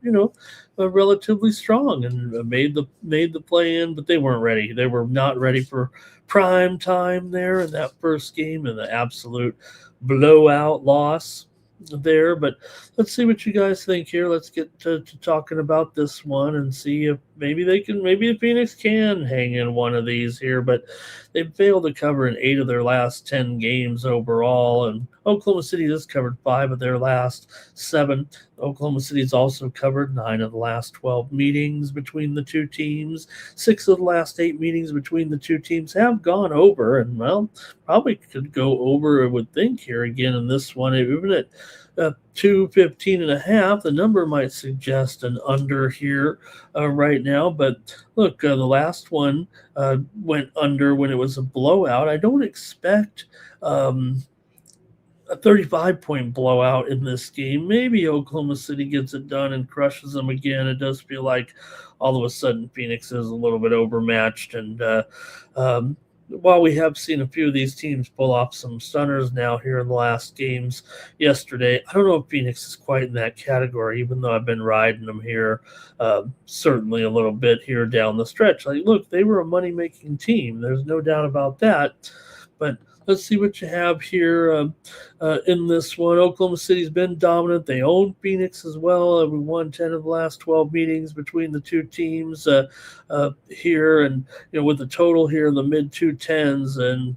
relatively strong and made the play in, but they weren't ready. They were not ready for prime time there in that first game and the absolute blowout loss there. But let's see what you guys think here. Let's get to talking about this one and see if maybe Phoenix can hang in one of these here, but they've failed to cover in 8 of their last 10 games overall, and Oklahoma City has covered 5 of their last 7. Oklahoma City's also covered 9 of the last 12 meetings between the two teams. 6 of the last 8 meetings between the two teams have gone over, and well, probably could go over, I would think, here again in this one, even at 215.5. The number might suggest an under here right now, but look, the last one went under when it was a blowout. I don't expect a 35-point blowout in this game. Maybe Oklahoma City gets it done and crushes them again. It does feel like all of a sudden Phoenix is a little bit overmatched, and while we have seen a few of these teams pull off some stunners now here in the last games yesterday, I don't know if Phoenix is quite in that category, even though I've been riding them here certainly a little bit here down the stretch. Like, look, they were a money-making team. There's no doubt about that. But let's see what you have here in this one. Oklahoma City's been dominant. They own Phoenix as well. We won 10 of the last 12 meetings between the two teams here, and with the total here in the mid 210s, and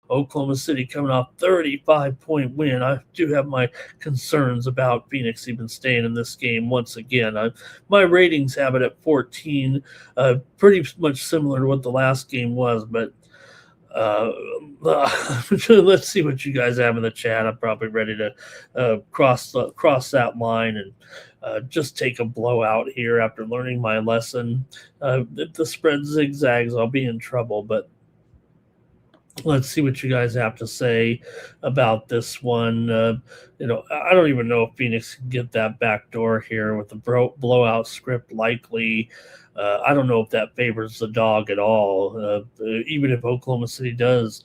Oklahoma City coming off 35-point win. I do have my concerns about Phoenix even staying in this game once again. My ratings have it at 14, pretty much similar to what the last game was, but let's see what you guys have in the chat. I'm probably ready to cross that line and just take a blowout here after learning my lesson. If the spread zigzags, I'll be in trouble, but let's see what you guys have to say about this one. I don't even know if Phoenix can get that back door here with the blowout script likely. I don't know if that favors the dog at all. Even if Oklahoma City does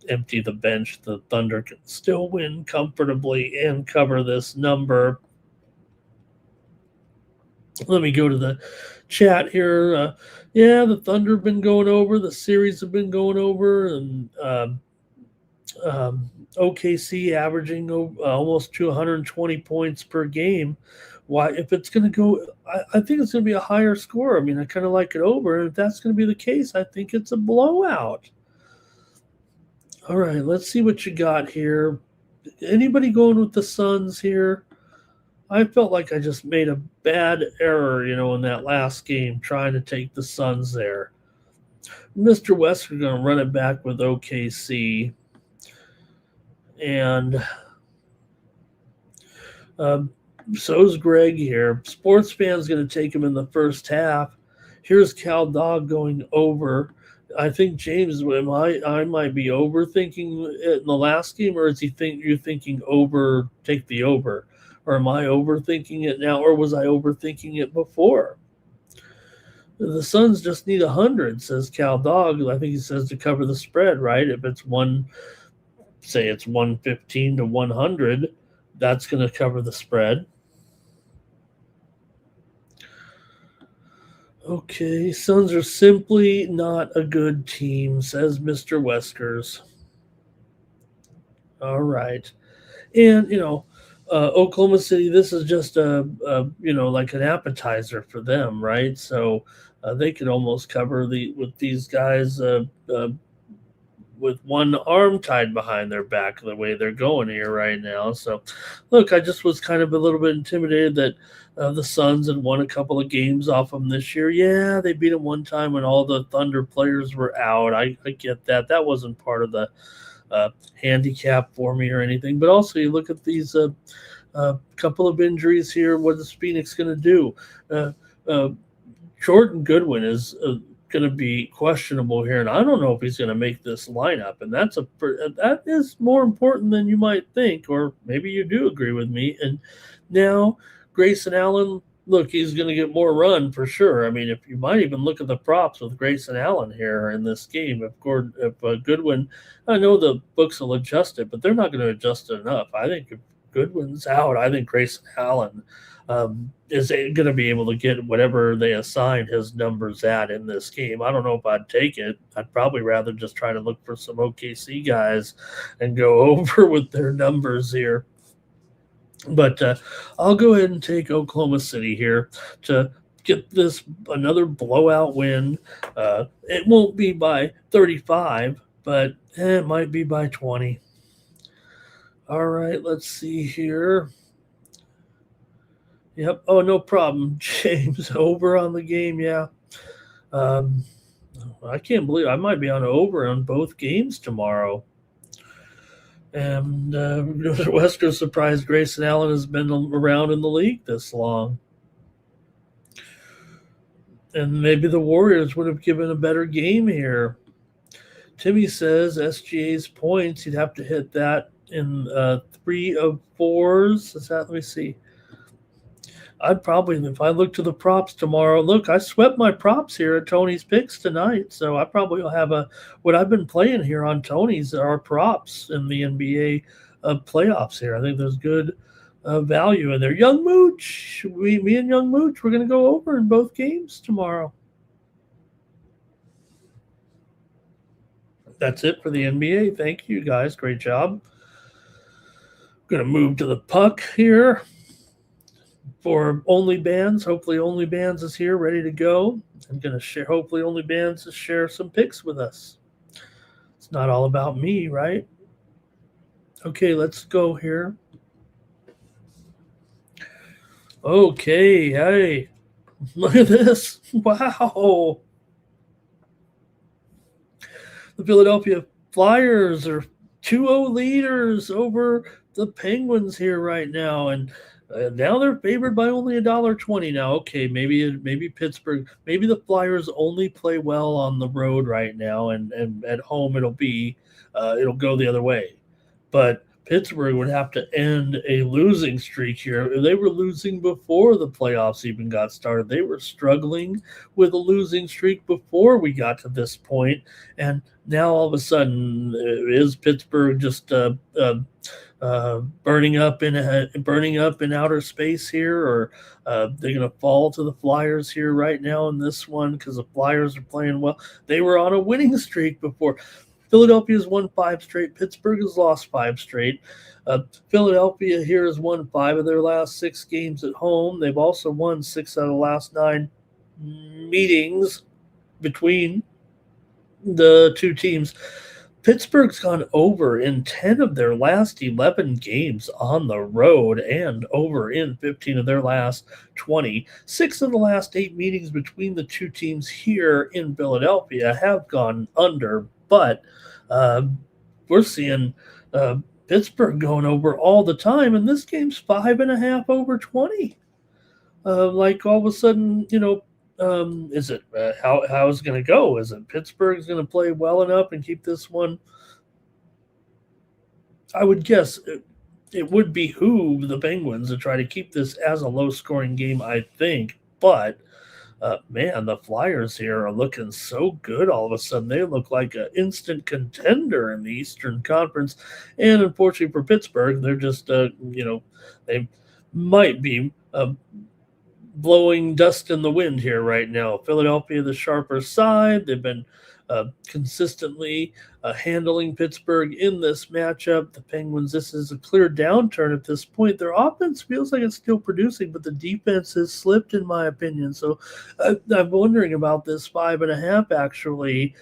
empty the bench, the Thunder can still win comfortably and cover this number. Let me go to the chat here. The Thunder have been going over. The series have been going over, and OKC averaging almost 220 points per game. Why, if it's going to go, I think it's going to be a higher score. I mean, I kind of like it over. And if that's going to be the case, I think it's a blowout. All right, let's see what you got here. Anybody going with the Suns here? I felt like I just made a bad error, in that last game trying to take the Suns there. Mr. West, we're going to run it back with OKC. And so's Greg here. Sports fans going to take him in the first half. Here's Cal Dog going over. I think James, I might be overthinking it in the last game, or is you thinking over? Take the over, or am I overthinking it now, or was I overthinking it before? The Suns just need 100, says Cal Dog. I think he says to cover the spread, right? If it's say it's 115 to 100, that's going to cover the spread. Okay, Suns are simply not a good team, says Mr. Weskers. All right. And, Oklahoma City, this is just like an appetizer for them, right? So they could almost cover with these guys with one arm tied behind their back the way they're going here right now. So, look, I just was kind of a little bit intimidated that the Suns had won a couple of games off them this year. Yeah, they beat them one time when all the Thunder players were out. I get that. That wasn't part of the handicap for me or anything. But also, you look at these couple of injuries here. What is Phoenix going to do? Jordan Goodwin is going to be questionable here, and I don't know if he's going to make this lineup, and that is more important than you might think, or maybe you do agree with me. And now Grayson Allen, look, he's going to get more run for sure. I mean, if you might even look at the props with Grayson Allen here in this game, if Goodwin, I know the books will adjust it, but they're not going to adjust it enough. I think if Goodwin's out, I think Grayson Allen is going to be able to get whatever they assign his numbers at in this game. I don't know if I'd take it. I'd probably rather just try to look for some OKC guys and go over with their numbers here. But I'll go ahead and take Oklahoma City here to get this another blowout win. It won't be by 35, but it might be by 20. All right, let's see here. Yep. Oh, no problem, James. Over on the game, yeah. Um, I can't believe I might be on over on both games tomorrow. And Wesker's surprised Grayson Allen has been around in the league this long. And maybe the Warriors would have given a better game here. Timmy says SGA's points, he'd have to hit that in 3 of 4s. Is that, let me see. I'd probably, if I look to the props tomorrow, look, I swept my props here at Tony's Picks tonight. So I probably will have what I've been playing here on Tony's are props in the NBA playoffs here. I think there's good value in there. Young Mooch, me and Young Mooch, we're going to go over in both games tomorrow. That's it for the NBA. Thank you, guys. Great job. Going to move to the puck here for Only Bands. Hopefully Only Bands is here, ready to go. I'm going to share, hopefully Only Bands to share some picks with us. It's not all about me, right? Okay, let's go here. Okay, hey, look at this. Wow. The Philadelphia Flyers are 2-0 leaders over the Penguins here right now, and now they're favored by only $1.20 now. Okay, maybe Pittsburgh, maybe the Flyers only play well on the road right now, and at home it'll go the other way. But Pittsburgh would have to end a losing streak here. They were losing before the playoffs even got started. They were struggling with a losing streak before we got to this point, and now all of a sudden, is Pittsburgh just burning up in outer space here, or they're going to fall to the Flyers here right now in this one because the Flyers are playing well. They were on a winning streak before. Philadelphia's won 5 straight. Pittsburgh has lost 5 straight. Philadelphia here has won 5 of their last 6 games at home. They've also won 6 out of the last 9 meetings between the two teams. Pittsburgh's gone over in 10 of their last 11 games on the road and over in 15 of their last 20. 6 of the last 8 meetings between the two teams here in Philadelphia have gone under, but we're seeing Pittsburgh going over all the time, and this game's 5.5 over 20. Like all of a sudden, is it how is it going to go? Is it Pittsburgh's going to play well enough and keep this one? I would guess it would behoove the Penguins to try to keep this as a low-scoring game, I think. But man, the Flyers here are looking so good all of a sudden. They look like an instant contender in the Eastern Conference. And unfortunately for Pittsburgh, they're just, they might be blowing dust in the wind here right now. Philadelphia, the sharper side. They've been consistently handling Pittsburgh in this matchup. The Penguins, this is a clear downturn at this point. Their offense feels like it's still producing, but the defense has slipped, in my opinion. So I'm wondering about this 5.5, actually,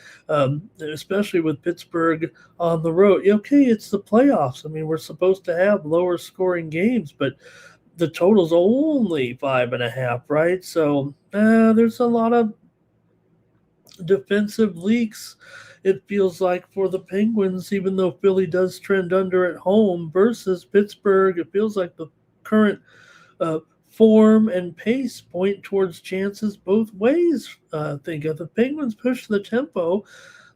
especially with Pittsburgh on the road. Okay, it's the playoffs. I mean, we're supposed to have lower scoring games, but the total's only 5.5, right? So there's a lot of defensive leaks, it feels like, for the Penguins, even though Philly does trend under at home versus Pittsburgh. It feels like the current form and pace point towards chances both ways. I think if the Penguins push the tempo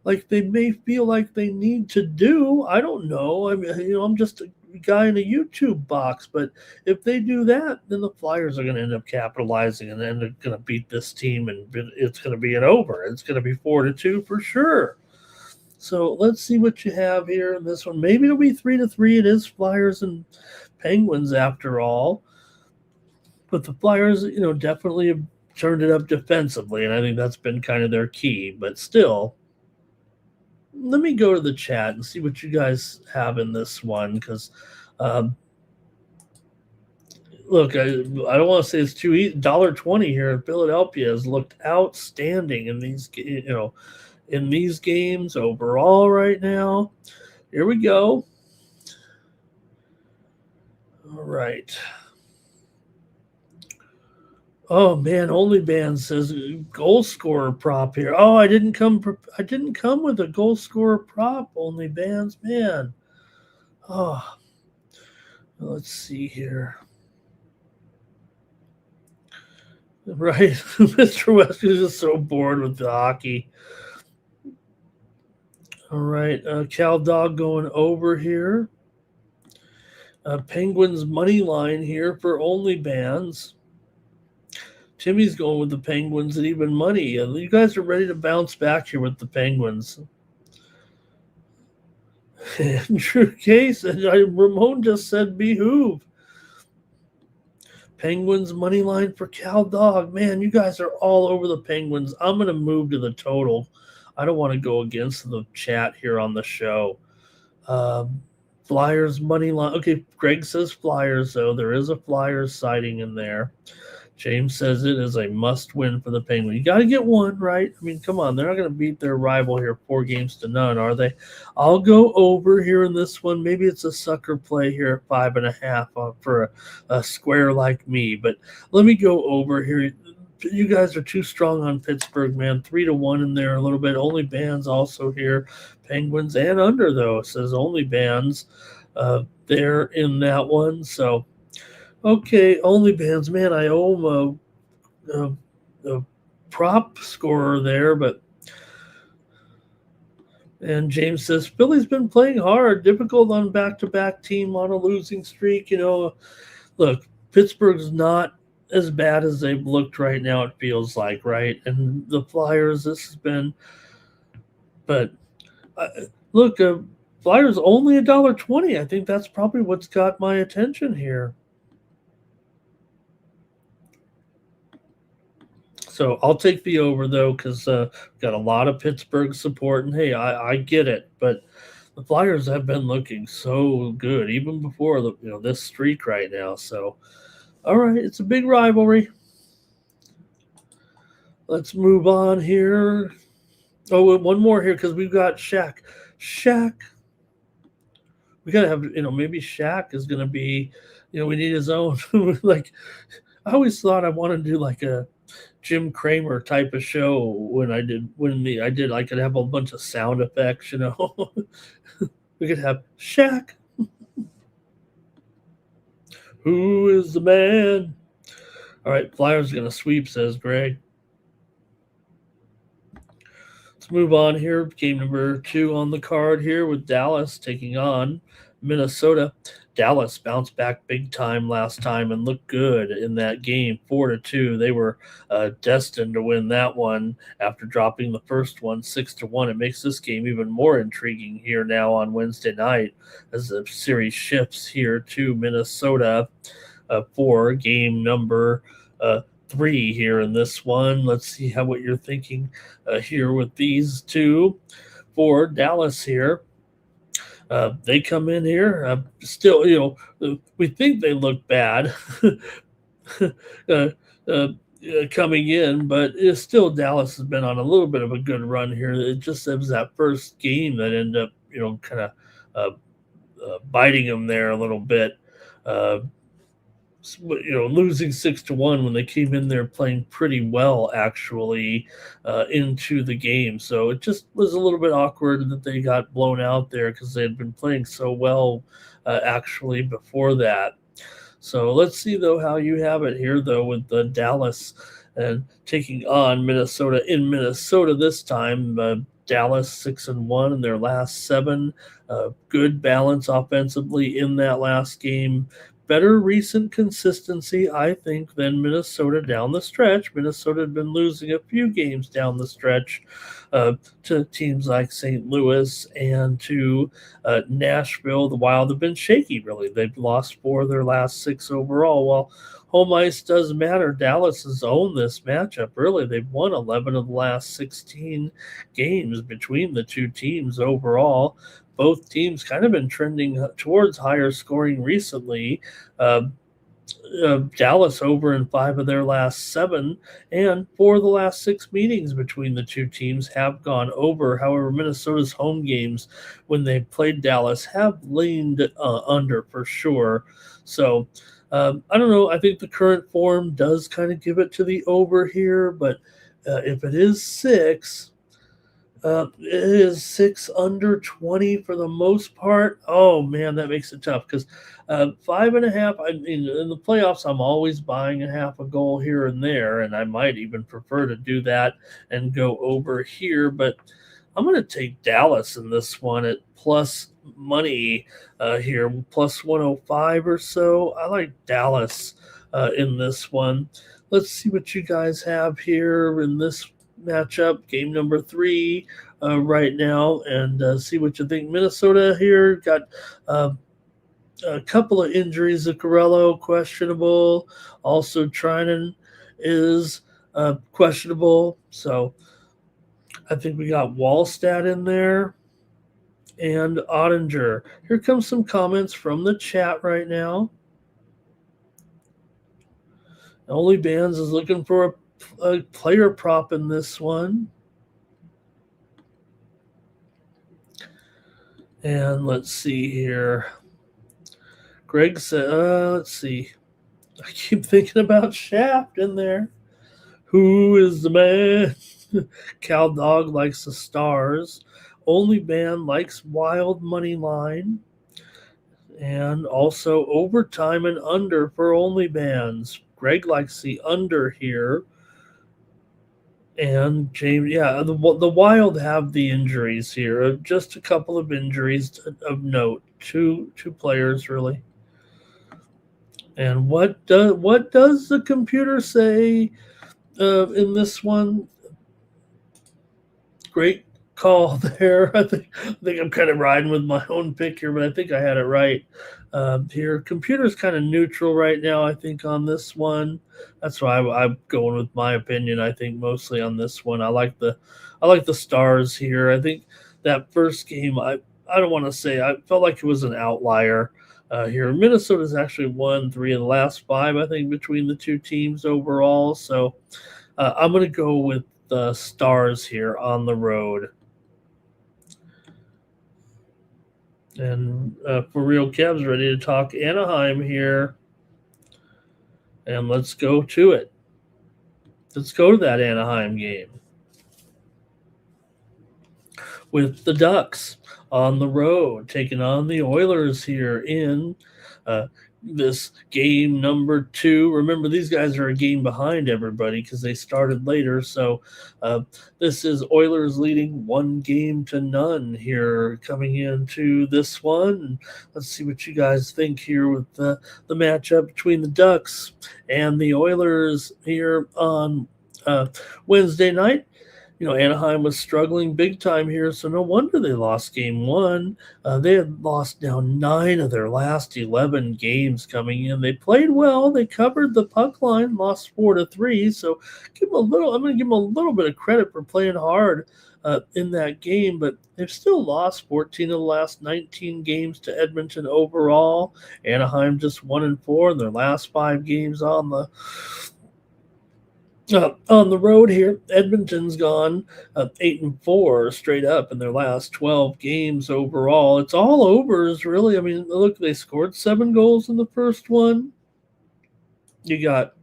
like they may feel like they need to do, I don't know. I mean, I'm just a guy in a YouTube box, but if they do that, then the Flyers are going to end up capitalizing, and then they're going to beat this team, and it's going to be an over. It's going to be 4-2 for sure. So let's see what you have here in this one. Maybe it'll be 3-3. It is Flyers and Penguins after all, but the Flyers, definitely have turned it up defensively, and I think that's been kind of their key. But still, let me go to the chat and see what you guys have in this one, because look, I don't want to say it's too easy. $1.20 here in Philadelphia has looked outstanding in these, in these games overall right now. Here we go. All right. Oh man, OnlyBand says goal scorer prop here. Oh, I didn't come. I didn't come with a goal scorer prop. OnlyBands, man. Oh, let's see here. Right, Mr. West is just so bored with the hockey. All right, Cal Dog going over here. Penguins money line here for OnlyBands. Timmy's going with the Penguins and even money. You guys are ready to bounce back here with the Penguins. Andrew Case and Ramon just said behoove. Penguins money line for Cal Dog. Man, you guys are all over the Penguins. I'm going to move to the total. I don't want to go against the chat here on the show. Flyers money line. Okay, Greg says Flyers, though. There is a Flyers sighting in there. James says it is a must-win for the Penguins. You got to get one, right? I mean, come on. They're not going to beat their rival here 4-0, are they? I'll go over here in this one. Maybe it's a sucker play here at 5.5 for a square like me. But let me go over here. You guys are too strong on Pittsburgh, man. 3-1 in there a little bit. OnlyBands also here. Penguins and under, though, says OnlyBands there in that one. So, okay, OnlyBands, man, I owe him a prop scorer there, but and James says Philly's been playing hard, difficult on back-to-back team on a losing streak. Look, Pittsburgh's not as bad as they've looked right now. It feels like, right? And the Flyers, this has been, but look, Flyers only $1.20. I think that's probably what's got my attention here. So I'll take the over, though, because got a lot of Pittsburgh support. And, hey, I get it. But the Flyers have been looking so good, even before this streak right now. So, all right, it's a big rivalry. Let's move on here. Oh, one more here because we've got Shaq. Shaq. We got to have, maybe Shaq is going to be, we need his own. Like, I always thought I wanted to do like a Jim Cramer type of show when I could have a bunch of sound effects, We could have Shaq. Who is the man? All right, Flyers going to sweep, says Greg. Let's move on here. Game number 2 on the card here with Dallas taking on Minnesota. Dallas bounced back big time last time and looked good in that game, 4-2. They were destined to win that one after dropping the first one 6-1. It makes this game even more intriguing here now on Wednesday night as the series shifts here to Minnesota for game number 3 here in this one. Let's see what you're thinking here with these two for Dallas here. They come in here still, we think they look bad coming in, but it's still Dallas has been on a little bit of a good run here. It just was that first game that ended up, kind of biting them there a little bit. Losing 6-1 when they came in there playing pretty well, actually, into the game. So it just was a little bit awkward that they got blown out there because they had been playing so well, actually, before that. So let's see, though, how you have it here, though, with Dallas and taking on Minnesota. In Minnesota this time, Dallas 6-1 in their last 7. Good balance offensively in that last game. Better recent consistency, I think, than Minnesota down the stretch. Minnesota had been losing a few games down the stretch to teams like St. Louis and to Nashville. The Wild have been shaky, really. They've lost 4 of their last 6 overall. Well, home ice does matter. Dallas has owned this matchup, really. They've won 11 of the last 16 games between the two teams overall. Both teams kind of been trending towards higher scoring recently. Dallas over in 5 of their last 7, and 4 of the last 6 meetings between the two teams have gone over. However, Minnesota's home games when they played Dallas have leaned under for sure. So I don't know. I think the current form does kind of give it to the over here, but if it is 6, it is 6 under 20 for the most part. Oh man, that makes it tough because 5.5. I mean, in the playoffs, I'm always buying a half a goal here and there, and I might even prefer to do that and go over here. But I'm going to take Dallas in this one at plus money here, plus 105 or so. I like Dallas in this one. Let's see what you guys have here in this matchup, game number 3 right now, and see what you think. Minnesota here got uh, a couple of injuries. Zuccarello questionable. Also, Trinan is questionable. So I think we got Wallstat in there and Ottinger. Here comes some comments from the chat right now. Only Bands is looking for a player prop in this one. And let's see here. Greg said, let's see. I keep thinking about Shaft in there. Who is the man? Cal Dog likes the Stars. Only Band likes Wild Money Line. And also overtime and under for Only Bands. Greg likes the under here. And James, yeah, the Wild have the injuries here. Just a couple of injuries of note. Two players really. And what does the computer say in this one? Great call there. I think I'm kind of riding with my own pick here, but I think I had it right here. Computer's kind of neutral right now, I think, on this one. That's why I'm going with my opinion. I think mostly on this one. I like the Stars here. I think that first game, I don't want to say I felt like it was an outlier here. Minnesota's actually won 3 of the last 5, I think, between the two teams overall. So I'm going to go with the Stars here on the road. And for real, Kev's ready to talk Anaheim here. And let's go to it. Let's go to that Anaheim game with the Ducks on the road, taking on the Oilers here in this game number 2. Remember, these guys are a game behind everybody because they started later. So this is Oilers leading 1-0 here coming into this one. Let's see what you guys think here with the matchup between the Ducks and the Oilers here on Wednesday night. You know, Anaheim was struggling big time here, so no wonder they lost game 1. They had lost now 9 of their last 11 games coming in. They played well. They covered the puck line, lost 4-3. So I'm going to give them a little bit of credit for playing hard in that game, but they've still lost 14 of the last 19 games to Edmonton overall. Anaheim just 1-4 in their last 5 games on the road here. Edmonton's gone 8-4 straight up in their last 12 games overall. It's all overs, really. I mean, look, they scored 7 goals in the first one. You got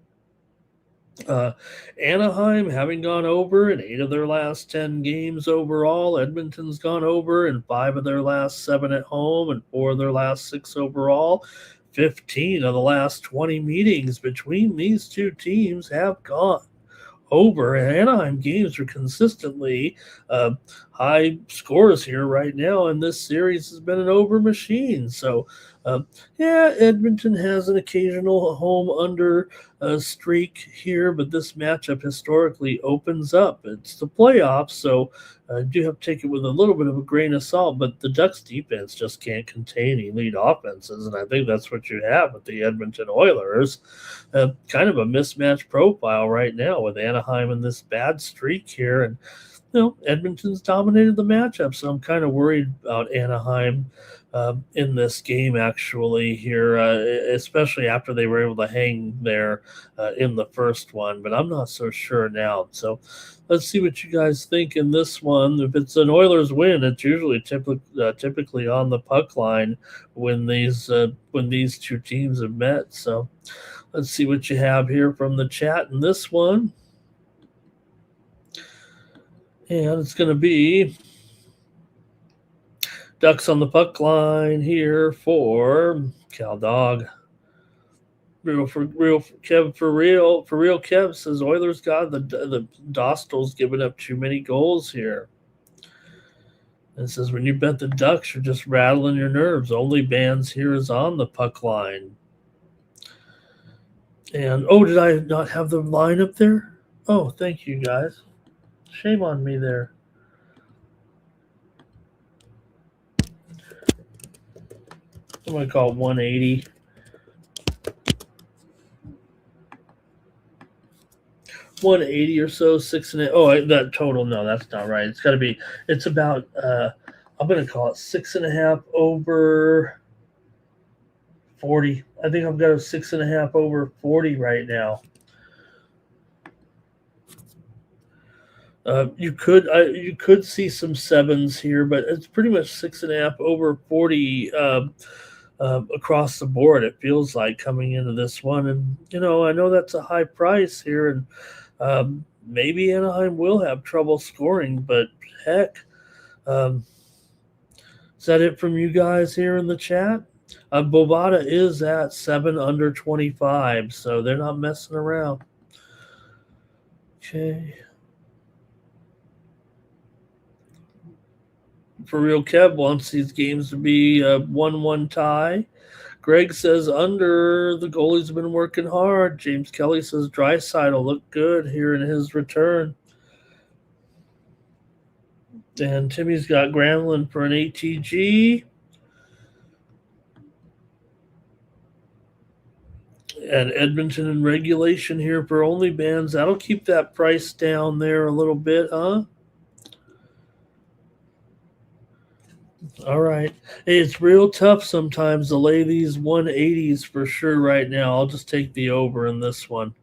Anaheim having gone over in 8 of their last 10 games overall. Edmonton's gone over in 5 of their last 7 at home and 4 of their last 6 overall. 15 of the last 20 meetings between these two teams have gone over. And Anaheim games are consistently high scores here right now, and this series has been an over machine. So yeah, Edmonton has an occasional home under streak here, but this matchup historically opens up. It's the playoffs, so do have to take it with a little bit of a grain of salt, but the Ducks defense just can't contain elite offenses, and I think that's what you have with the Edmonton Oilers. Kind of a mismatched profile right now with Anaheim in this bad streak here, and Edmonton's dominated the matchup, so I'm kind of worried about Anaheim in this game actually here, especially after they were able to hang there in the first one. But I'm not so sure now. So let's see what you guys think in this one. If it's an Oilers win, it's usually typically on the puck line when these two teams have met. So let's see what you have here from the chat in this one. And it's going to be Ducks on the puck line here for Cal Dog. Kev for real Kev says Oilers got the Dostals giving up too many goals here. And it says when you bet the Ducks, you're just rattling your nerves. Only bands here is on the puck line. And did I not have the line up there? Oh, thank you guys. Shame on me there. I'm going to call it 180. 180 or so, 6.5. Oh, that total. No, that's not right. It's got to be, it's about, I'm going to call it 6.5 over 40. I think I've got a 6.5 over 40 right now. You could see some sevens here, but it's pretty much 6.5 over 40 across the board. It feels like coming into this one, and I know that's a high price here, and maybe Anaheim will have trouble scoring, but heck, is that it from you guys here in the chat? Bovada is at 7 under 25, so they're not messing around. Okay. For real, Kev wants these games to be a 1-1 tie. Greg says under. The goalie's been working hard. James Kelly says Draisaitl will look good here in his return. And Timmy's got Granlund for an ATG. And Edmonton in regulation here for only bands. That'll keep that price down there a little bit, huh? All right. Hey, it's real tough sometimes to lay these 180s for sure right now. I'll just take the over in this one.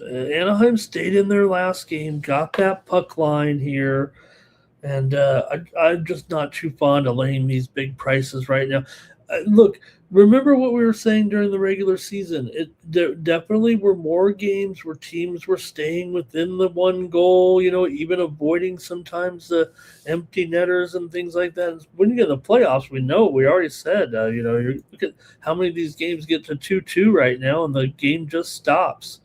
Anaheim stayed in their last game, got that puck line here, and I'm just not too fond of laying these big prices right now. Look, remember what we were saying during the regular season. There definitely were more games where teams were staying within the one goal, even avoiding sometimes the empty netters and things like that. When you get in the playoffs, we already said, you look at how many of these games get to 2-2 right now, and the game just stops.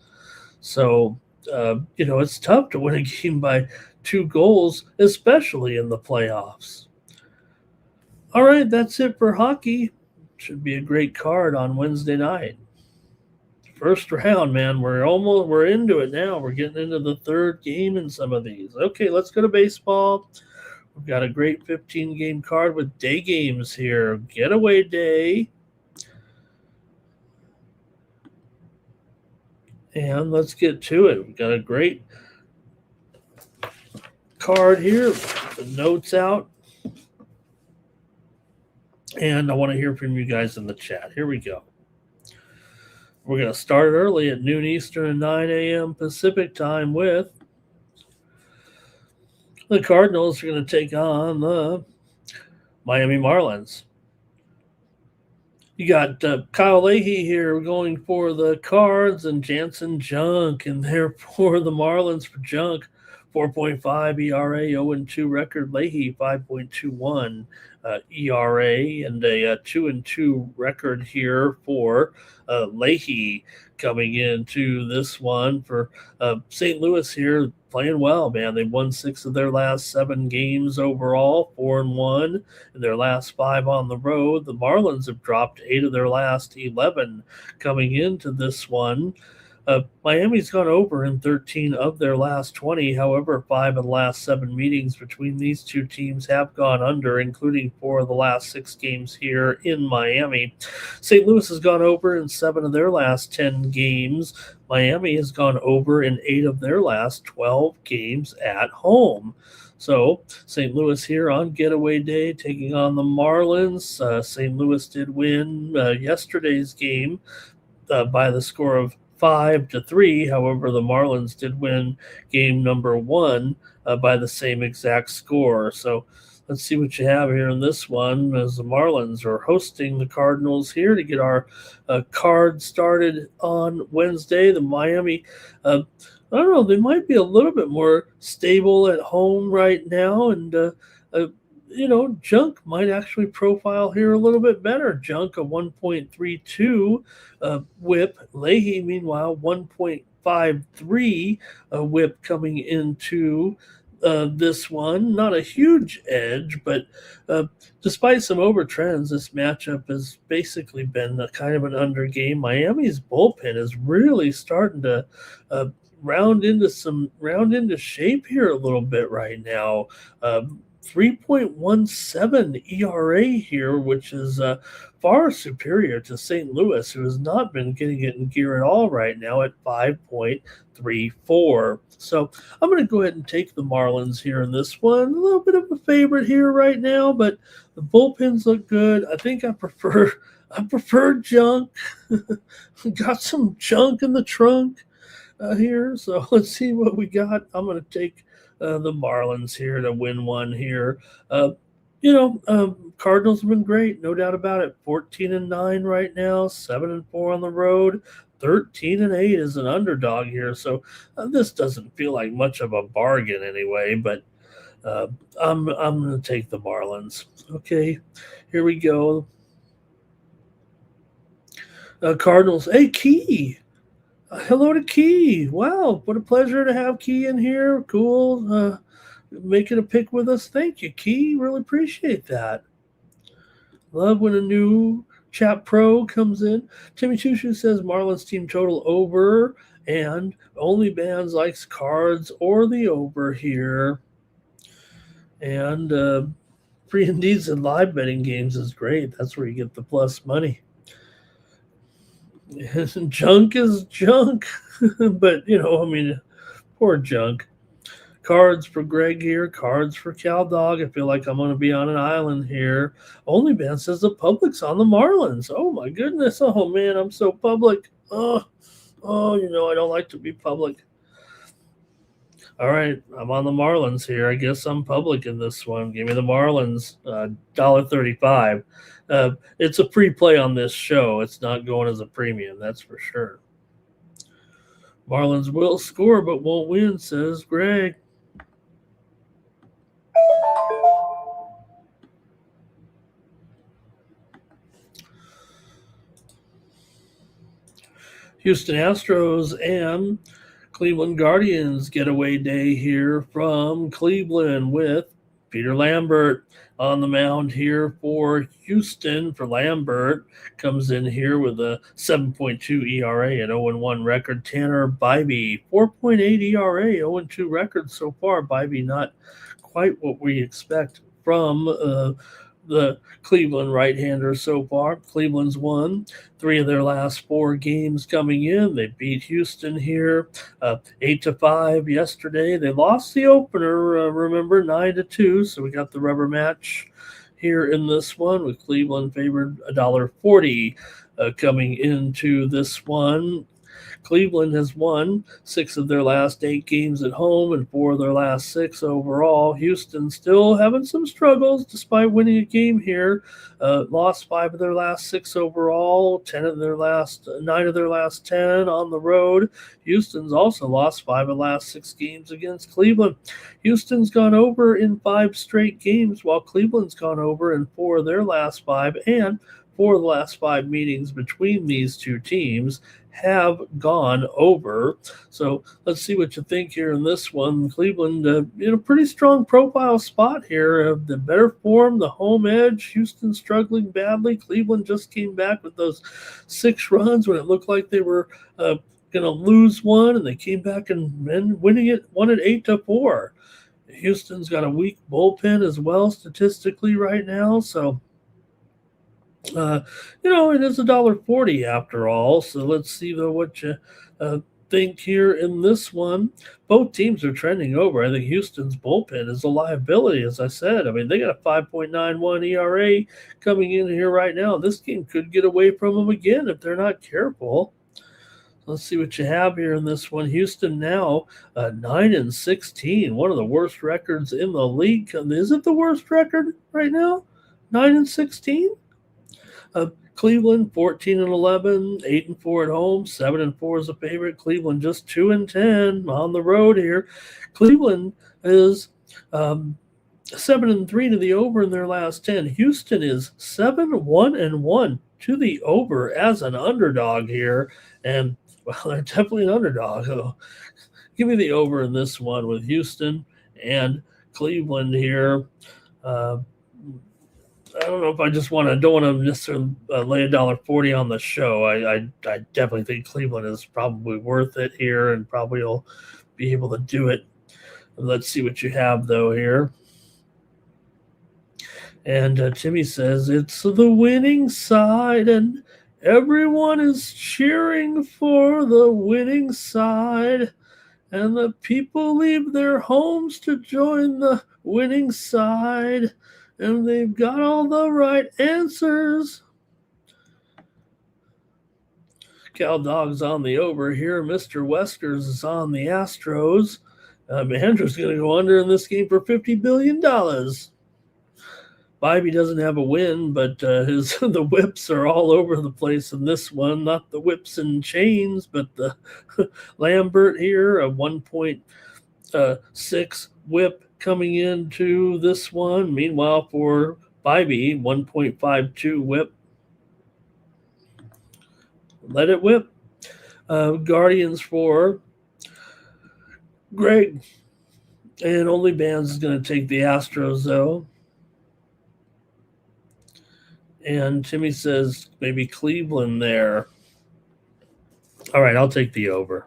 So, it's tough to win a game by 2 goals, especially in the playoffs. All right, that's it for hockey. Should be a great card on Wednesday night. First round, man. We're into it now. We're getting into the third game in some of these. Okay, let's go to baseball. We've got a great 15-game card with day games here. Getaway day. And let's get to it. We've got a great card here. The notes out. And I want to hear from you guys in the chat. Here we go. We're going to start early at noon Eastern and 9 a.m. Pacific time with the Cardinals are going to take on the Miami Marlins. You got Kyle Leahy here going for the Cards and Jansen Junk in there for the Marlins for Junk. 4.5 ERA, 0-2 record. Leahy, 5.21 ERA, and a 2-2 record here for Leahy coming into this one for St. Louis here. Playing well, man. They've won 6 of their last 7 games overall, 4-1 in their last 5 on the road. The Marlins have dropped 8 of their last 11 coming into this one. Miami's gone over in 13 of their last 20. However, 5 of the last 7 meetings between these two teams have gone under, including 4 of the last 6 games here in Miami. St. Louis has gone over in 7 of their last 10 games. Miami has gone over in 8 of their last 12 games at home. So St. Louis here on getaway day taking on the Marlins. St. Louis did win yesterday's game by the score of 5-3. However, the Marlins did win game number one by the same exact score. So let's see what you have here in this one as the Marlins are hosting the Cardinals here to get our card started on Wednesday. The Miami, I don't know, they might be a little bit more stable at home right now. And, Junk might actually profile here a little bit better. Junk a 1.32 whip. Leahy, meanwhile, 1.53 whip coming into this one. Not a huge edge, but despite some over trends, this matchup has basically been a kind of an under game. Miami's bullpen is really starting to uh, round into shape here a little bit right now. 3.17 ERA here, which is far superior to St. Louis, who has not been getting it in gear at all right now at 5.34. So I'm going to go ahead and take the Marlins here in this one. A little bit of a favorite here right now, but the bullpens look good. I think I prefer junk. Got some junk in the trunk here. So let's see what we got. I'm going to take the Marlins here to win one here. Cardinals have been great, no doubt about it. 14-9 right now, 7-4 on the road. 13-8 is an underdog here, so this doesn't feel like much of a bargain anyway. But I'm going to take the Marlins. Okay, here we go. Cardinals. Hey, Key. Hello to Key. Wow, what a pleasure to have Key in here. Cool. Making a pick with us. Thank you, Key. Really appreciate that. Love when a new chat pro comes in. Timmy Chushu says Marlins team total over, and only bands likes cards or the over here. And free and deeds and live betting games is great. That's where you get the plus money. Junk is junk, but poor junk. Cards for Greg here, cards for Cal Dog. I feel like I'm going to be on an island here. Only Man says the public's on the Marlins. Oh my goodness. Oh man, I'm so public. Oh, I don't like to be public. All right, I'm on the Marlins here. I guess I'm public in this one. Give me the Marlins, $1.35. It's a free play on this show. It's not going as a premium, that's for sure. Marlins will score but won't win, says Greg. Houston Astros and Cleveland Guardians getaway day here from Cleveland with Peter Lambert on the mound here for Houston. For Lambert, comes in here with a 7.2 ERA and 0-1 record. Tanner Bybee, 4.8 ERA, 0-2 record so far. Bybee not quite what we expect from the Cleveland right-hander so far. Cleveland's won 3 of their last 4 games coming in. They beat Houston here 8-5 yesterday. They lost the opener, remember, 9-2. So we got the rubber match here in this one with Cleveland favored $1.40 coming into this one. Cleveland has won 6 of their last 8 games at home and 4 of their last 6 overall. Houston still having some struggles despite winning a game here. Lost 5 of their last 6 overall, 9 of their last 10 on the road. Houston's also lost 5 of the last 6 games against Cleveland. Houston's gone over in 5 straight games, while Cleveland's gone over in 4 of their last 5, and 4 of the last 5 meetings between these two teams have gone over. So let's see what you think here in this one. Cleveland in a pretty strong profile spot here. The better form, the home edge. Houston struggling badly. Cleveland just came back with those 6 runs when it looked like they were going to lose one, and they came back and winning it, won it 8-4. Houston's got a weak bullpen as well statistically right now, so it is $1.40 after all. So let's see though what you think here in this one, both teams are trending over. I think Houston's bullpen is a liability, as I said. I mean, they got a 5.91 ERA coming in here right now. This game could get away from them again if they're not careful. Let's see what you have here in this one. Houston now 9-16, one of the worst records in the league. Is it the worst record right now? 9-16. Cleveland 14-11, 8-4 at home, 7-4 as a favorite. Cleveland just 2-10 on the road here. Cleveland is 7-3 to the over in their last 10. Houston is 7-1-1 to the over as an underdog here, and well, they're definitely an underdog. So give me the over in this one with Houston and Cleveland here. I don't know if I don't want to necessarily lay $1.40 on the show. I definitely think Cleveland is probably worth it here and probably will be able to do it. Let's see what you have, though, here. And Timmy says it's the winning side, and everyone is cheering for the winning side. And the people leave their homes to join the winning side. And they've got all the right answers. Cal Dog's on the over here. Mr. Weskers is on the Astros. Andrew's going to go under in this game for $50 billion. Bybee doesn't have a win, but the whips are all over the place in this one. Not the whips and chains, but the Lambert here, a 1.6 whip coming into this one. Meanwhile, for Bybee, 1.52 whip. Let it whip. Guardians for Greg. And only Bands is going to take the Astros, though. And Timmy says maybe Cleveland there. All right, I'll take the over.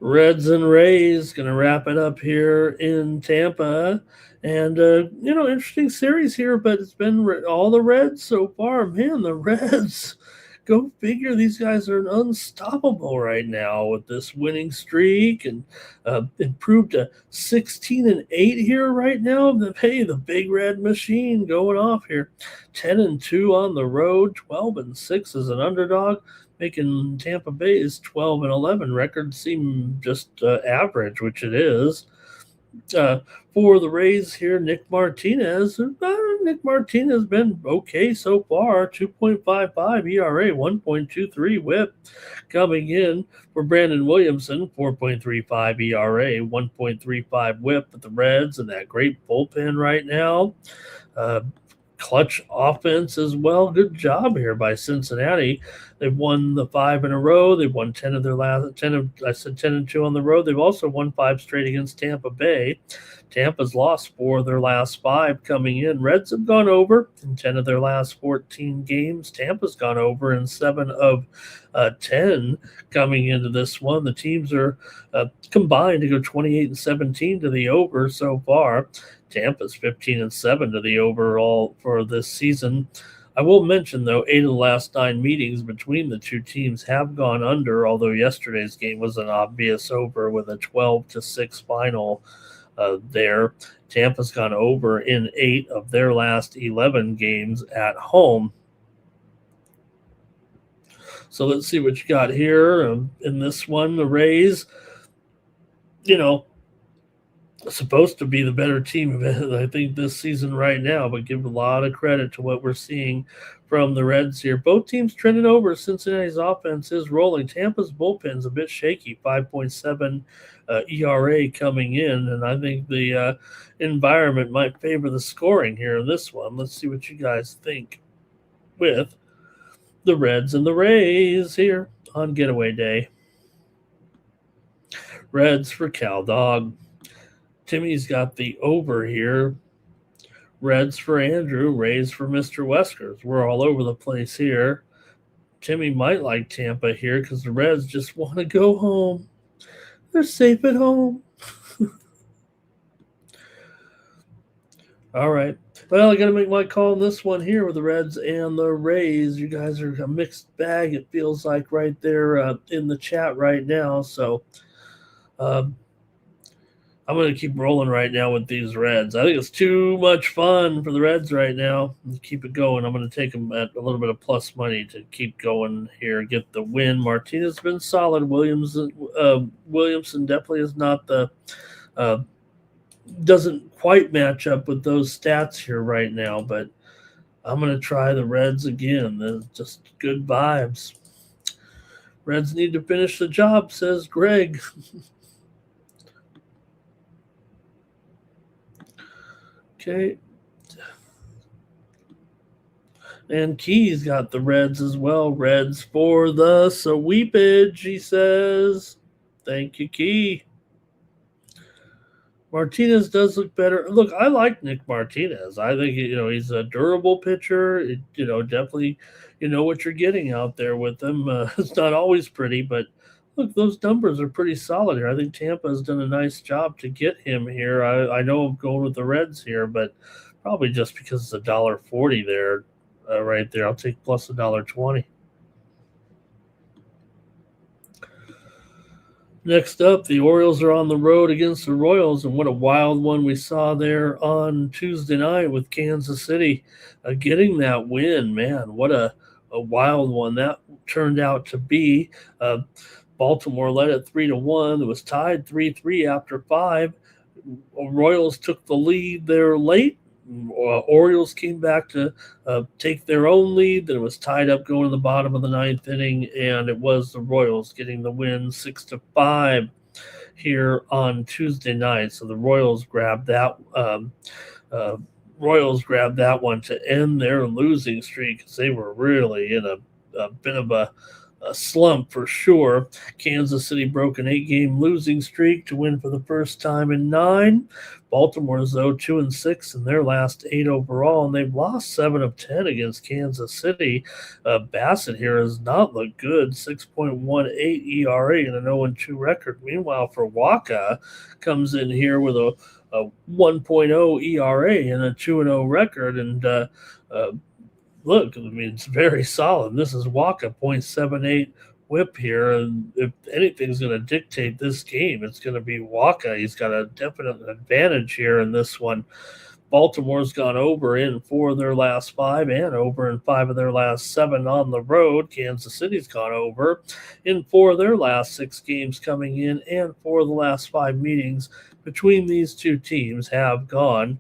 Reds and Rays going to wrap it up here in Tampa. And, interesting series here, but it's been all the Reds so far. Man, the Reds, go figure, these guys are unstoppable right now with this winning streak and improved to 16-8 here right now. Hey, the big red machine going off here. 10-2 on the road, 12-6 as an underdog. Making Tampa Bay's 12-11 record seem just average, which it is. For the Rays here, Nick Martinez. Nick Martinez been okay so far. 2.55 ERA, 1.23 WHIP. Coming in for Brandon Williamson, 4.35 ERA, 1.35 WHIP with the Reds, and that great bullpen right now. Clutch offense as well. Good job here by Cincinnati. They've won the 5 in a row. They've won 10 of their last 10-2 on the road. They've also won 5 straight against Tampa Bay. Tampa's lost 4 of their last 5 coming in. Reds have gone over in 10 of their last 14 games. Tampa's gone over in 7 of 10 coming into this one. The teams are combined to go 28-17 to the over so far. Tampa's 15-7 to the overall for this season. I will mention, though, 8 of the last 9 meetings between the two teams have gone under, although yesterday's game was an obvious over with a 12-6 final there. Tampa's gone over in 8 of their last 11 games at home. So let's see what you got here in this one. The Rays, supposed to be the better team, I think, this season right now, but give a lot of credit to what we're seeing from the Reds here. Both teams trending over. Cincinnati's offense is rolling. Tampa's bullpen's a bit shaky, 5.7 ERA coming in, and I think the environment might favor the scoring here in this one. Let's see what you guys think with the Reds and the Rays here on Getaway Day. Reds for Cal Dog. Timmy's got the over here. Reds for Andrew, Rays for Mr. Weskers. We're all over the place here. Timmy might like Tampa here because the Reds just want to go home. They're safe at home. All right. Well, I got to make my call on this one here with the Reds and the Rays. You guys are a mixed bag, it feels like, right there in the chat right now. So um, I'm going to keep rolling right now with these Reds. I think it's too much fun for the Reds right now. Keep it going. I'm going to take them at a little bit of plus money to keep going here, get the win. Martinez has been solid. Williamson definitely is not the uh, doesn't quite match up with those stats here right now, but I'm going to try the Reds again. They're just good vibes. Reds need to finish the job, says Greg. Okay. And Key's got the Reds as well. Reds for the sweepage, he says. Thank you, Key. Martinez does look better. Look, I like Nick Martinez. I think he's a durable pitcher. Definitely, what you're getting out there with him. It's not always pretty, but look, those numbers are pretty solid here. I think Tampa has done a nice job to get him here. I know I'm going with the Reds here, but probably just because it's $1.40 there, right there. I'll take plus $1.20. Next up, the Orioles are on the road against the Royals, and what a wild one we saw there on Tuesday night with Kansas City getting that win. Man, what a wild one that turned out to be. Baltimore led it 3-1. It was tied 3-3 after 5. Royals took the lead there late. Orioles came back to take their own lead. Then it was tied up going to the bottom of the ninth inning, and it was the Royals getting the win 6-5 here on Tuesday night. So the Royals grabbed that. Royals grabbed that one to end their losing streak because they were really in a bit of a slump for sure. Kansas City broke an 8-game losing streak to win for the first time in 9. Baltimore's, though, 2-6 in their last 8 overall, and they've lost 7 of 10 against Kansas City. Bassett here has not looked good, 6.18 ERA and an 0-2 record. Meanwhile, for Waka, comes in here with a 1.0 ERA and a 2-0 record, and look, I mean, it's very solid. This is Waka, 0.78 whip here. And if anything's going to dictate this game, it's going to be Waka. He's got a definite advantage here in this one. Baltimore's gone over in 4 of their last 5 and over in 5 of their last 7 on the road. Kansas City's gone over in 4 of their last 6 games coming in, and 4 of the last 5 meetings between these two teams have gone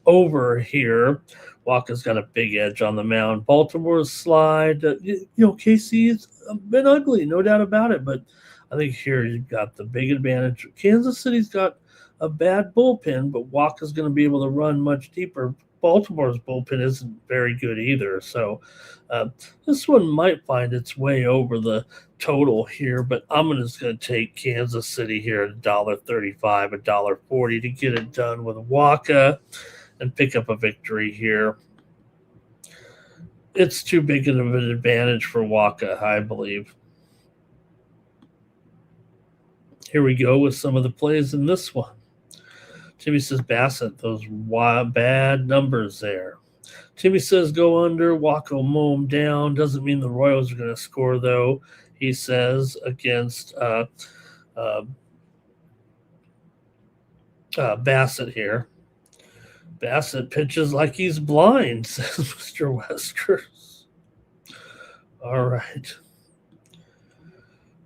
over here. Waka's got a big edge on the mound. Baltimore's slide, KC's been ugly, no doubt about it. But I think here you've got the big advantage. Kansas City's got a bad bullpen, but Waka's going to be able to run much deeper. Baltimore's bullpen isn't very good either. So this one might find its way over the total here, but I'm just going to take Kansas City here at $1.35, $1.40 to get it done with Waka and pick up a victory here. It's too big of an advantage for Waka, I believe. Here we go with some of the plays in this one. Timmy says Bassett, those bad numbers there. Timmy says go under, Waka will mow him down. Doesn't mean the Royals are going to score, though, he says, against Bassett here. Bassett pitches like he's blind, says Mr. Weskers. All right.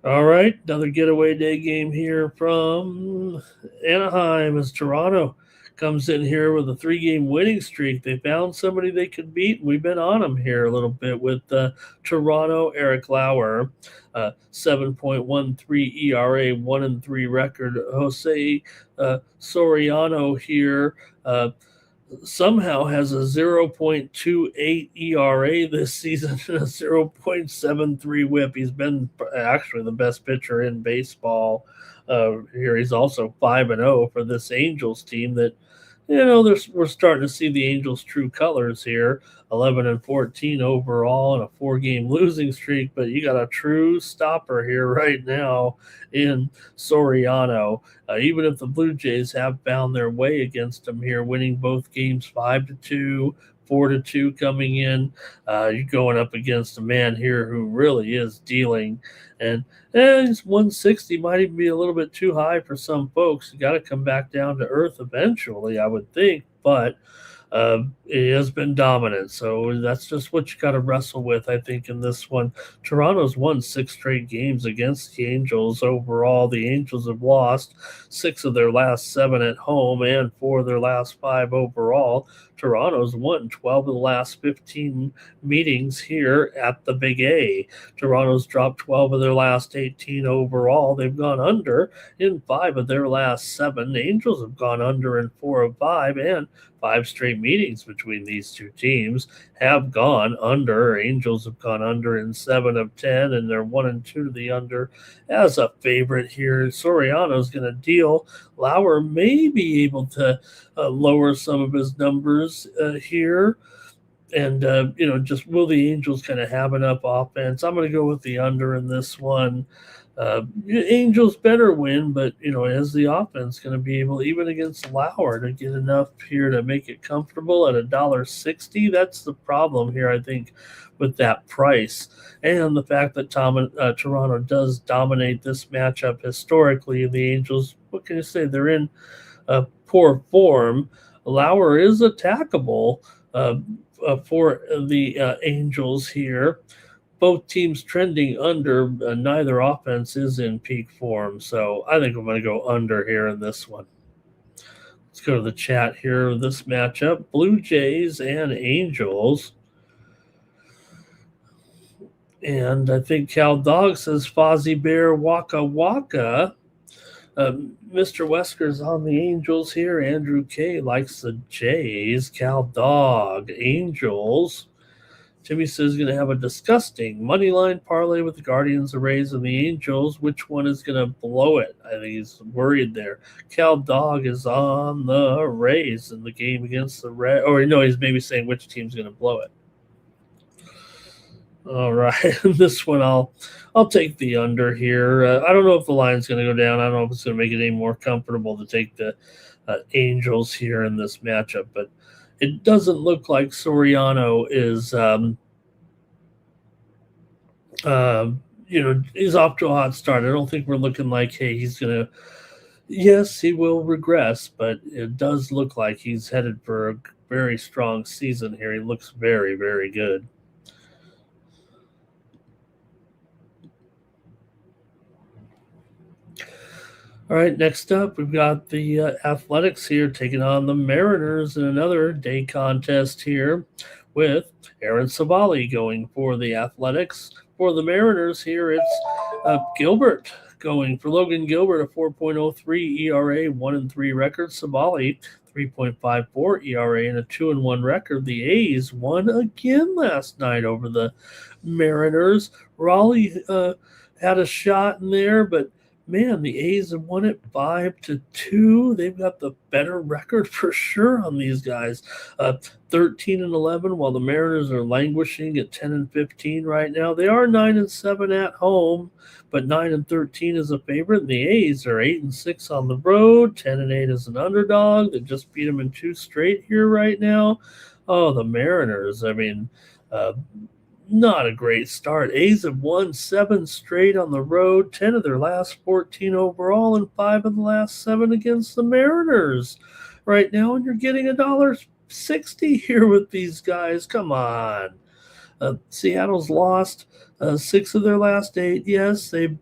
Another getaway day game here from Anaheim as Toronto comes in here with a 3-game winning streak. They found somebody they could beat. We've been on them here a little bit with Toronto. Eric Lauer, 7.13 ERA, 1-3 record. Jose Soriano here somehow has a 0.28 ERA this season and a 0.73 whip. He's been actually the best pitcher in baseball here. He's also 5-0 for this Angels team that we're starting to see the Angels' true colors here. 11-14 overall and a 4-game losing streak, but you got a true stopper here right now in Soriano. Even if the Blue Jays have found their way against him here, winning both games 5-2. 4-2 coming in. You're going up against a man here who really is dealing. And his 160 might even be a little bit too high for some folks. You got to come back down to earth eventually, I would think. But he has been dominant. So that's just what you got to wrestle with, I think, in this one. Toronto's won 6 straight games against the Angels. Overall, the Angels have lost 6 of their last 7 at home and 4 of their last 5 overall. Toronto's won 12 of the last 15 meetings here at the Big A. Toronto's dropped 12 of their last 18 overall. They've gone under in 5 of their last 7. The Angels have gone under in 4 of 5, and 5 straight meetings between these two teams have gone under. Angels have gone under in 7 of 10, and they're 1-2 to the under as a favorite here. Soriano's going to deal. Lauer may be able to lower some of his numbers here. And, just will the Angels kind of have enough offense? I'm going to go with the under in this one. Angels better win, but, is the offense going to be able, even against Lauer, to get enough here to make it comfortable at $1.60? That's the problem here, I think, with that price. And the fact that Toronto does dominate this matchup historically. The Angels, what can you say? They're in poor form. Lauer is attackable for the Angels here. Both teams trending under. Neither offense is in peak form. So I think I'm going to go under here in this one. Let's go to the chat here. This matchup, Blue Jays and Angels. And I think Cal Dog says Fozzie Bear Waka Waka. Mr. Wesker's on the Angels here. Andrew K likes the Jays. Cal Dog, Angels. Timmy says going to have a disgusting money line parlay with the Guardians, the Rays, and the Angels. Which one is going to blow it? I think he's worried there. Cal Dog is on the Rays in the game against the Rays. Or no, he's maybe saying which team's going to blow it. All right, this one I'll take the under here. I don't know if the line's going to go down. I don't know if it's going to make it any more comfortable to take the Angels here in this matchup, but it doesn't look like Soriano is, he's off to a hot start. I don't think we're looking like, hey, he's going to, yes, he will regress, but it does look like he's headed for a very strong season here. He looks very, very good. All right, next up, we've got the Athletics here taking on the Mariners in another day contest here with Aaron Savali going for the Athletics. For the Mariners here, it's Gilbert going for Logan Gilbert, a 4.03 ERA, 1-3 record. Savali, 3.54 ERA and a 2-1 record. The A's won again last night over the Mariners. Raleigh had a shot in there, but man, the A's have won it 5-2. They've got the better record for sure on these guys. 13-11, while the Mariners are languishing at 10-15 right now. They are 9-7 at home, but 9-13 is a favorite. And the A's are 8-6 on the road, 10-8 as an underdog. They just beat them in 2 straight here right now. Oh, the Mariners, I mean, not a great start. A's have won 7 straight on the road, 10 of their last 14 overall, and 5 of the last 7 against the Mariners right now. And you're getting $1.60 here with these guys. Come on. Seattle's lost 6 of their last 8. Yes, they've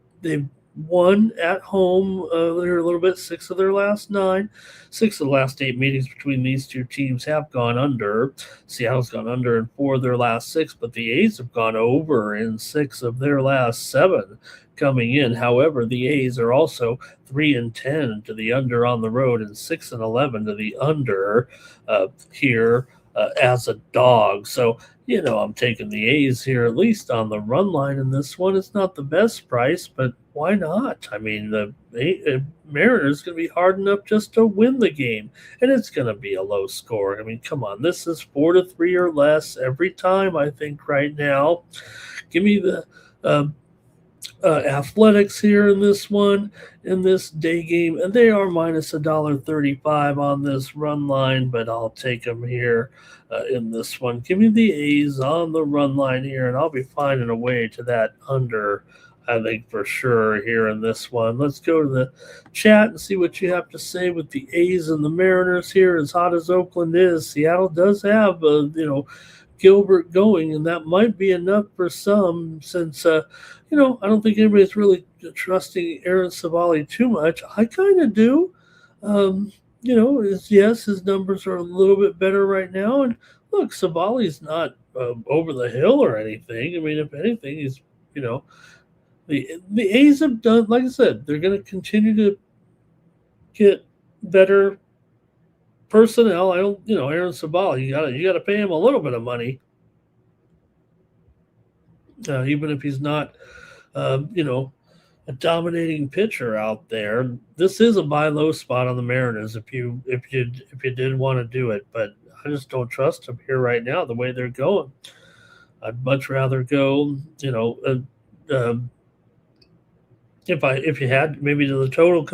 won at home they're a little bit, 6 of their last 9. 6 of the last 8 meetings between these two teams have gone under. Seattle's gone under in 4 of their last 6, but the A's have gone over in 6 of their last 7 coming in. However, the A's are also 3-10 to the under on the road and 6-11 to the under here as a dog. So, I'm taking the A's here, at least on the run line in this one. It's not the best price, but why not? I mean, Mariners going to be hard enough just to win the game, and it's going to be a low score. I mean, come on, this is 4-3 or less every time, I think, right now. Give me the uh, Athletics here in this one, in this day game, and they are minus $1.35 on this run line, but I'll take them here in this one. Give me the A's on the run line here, and I'll be finding a way to that under, I think, for sure here in this one. Let's go to the chat and see what you have to say with the A's and the Mariners here. As hot as Oakland is, Seattle does have, Gilbert going, and that might be enough for some since, I don't think anybody's really trusting Aaron Savali too much. I kind of do. Yes, his numbers are a little bit better right now. And look, Savali's not over the hill or anything. I mean, if anything, he's, the A's have done, like I said, they're going to continue to get better personnel. Aaron Savali, you got to pay him a little bit of money, even if he's not, a dominating pitcher out there. This is a buy low spot on the Mariners if you did want to do it, but I just don't trust them here right now the way they're going. I'd much rather go, if you had maybe to the total.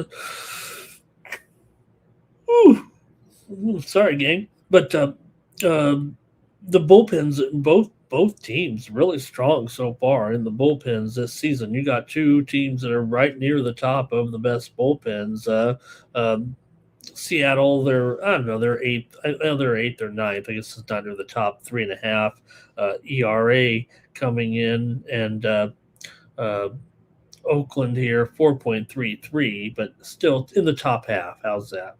Sorry, gang, but the bullpens both teams really strong so far in the bullpens this season. You got two teams that are right near the top of the best bullpens. Seattle, they're eighth. They're eighth or ninth. I guess it's not near the top 3.5 ERA coming in, and Oakland here 4.33, but still in the top half. How's that?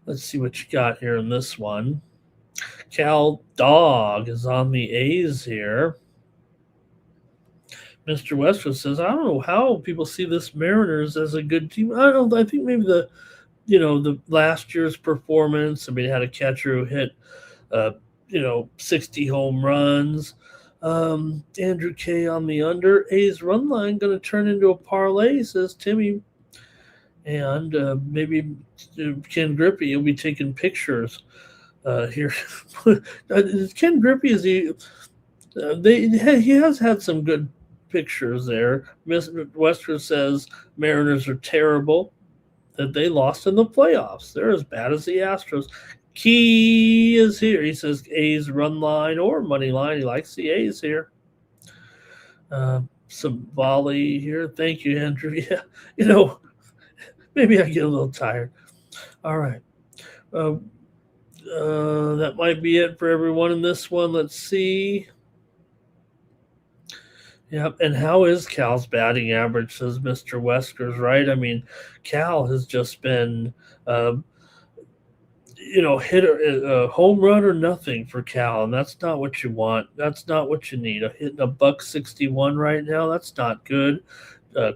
Let's see what you got here in this one. Cal Dog is on the A's here. Mr. Westwood says, I don't know how people see this Mariners as a good team. I think maybe the last year's performance. I mean, it had a catcher who hit, 60 home runs. Andrew K on the under. A's run line going to turn into a parlay, says Timmy. And maybe Ken Griffey will be taking pictures here. Ken Griffey he has had some good pictures there. Mr. Western says Mariners are terrible, that they lost in the playoffs. They're as bad as the Astros. Key is here. He says A's run line or money line. He likes the A's here. Some volley here. Thank you, Andrew. Yeah, maybe I get a little tired. All right. That might be it for everyone in this one. Let's see. Yep. And how is Cal's batting average, says Mr. Weskers, right? I mean, Cal has just been, hit a home run or nothing for Cal, and that's not what you want. That's not what you need. Hitting a $161 right now, that's not good.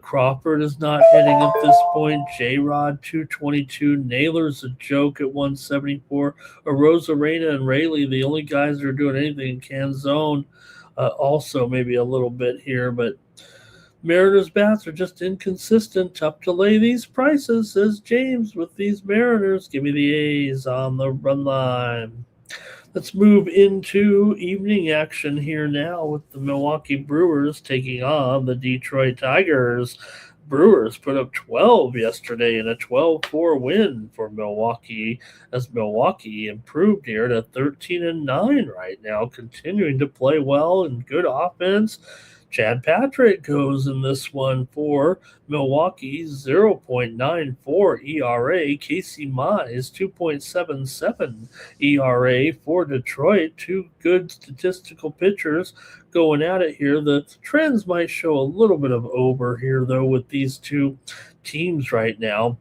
Crawford is not hitting at this point. J-Rod 222. Naylor's a joke at 174. Rosarena and Rayleigh, the only guys that are doing anything in Canzone. Also maybe a little bit here, but Mariners bats are just inconsistent. Tough to lay these prices, says James, with these Mariners. Give me the A's on the run line. Let's move into evening action here now with the Milwaukee Brewers taking on the Detroit Tigers. Brewers put up 12 yesterday in a 12-4 win for Milwaukee, as Milwaukee improved here to 13-9 right now, continuing to play well and good offense. Chad Patrick goes in this one for Milwaukee, 0.94 ERA. Casey Mize, 2.77 ERA for Detroit. Two good statistical pitchers going at it here. The trends might show a little bit of over here, though, with these two teams right now.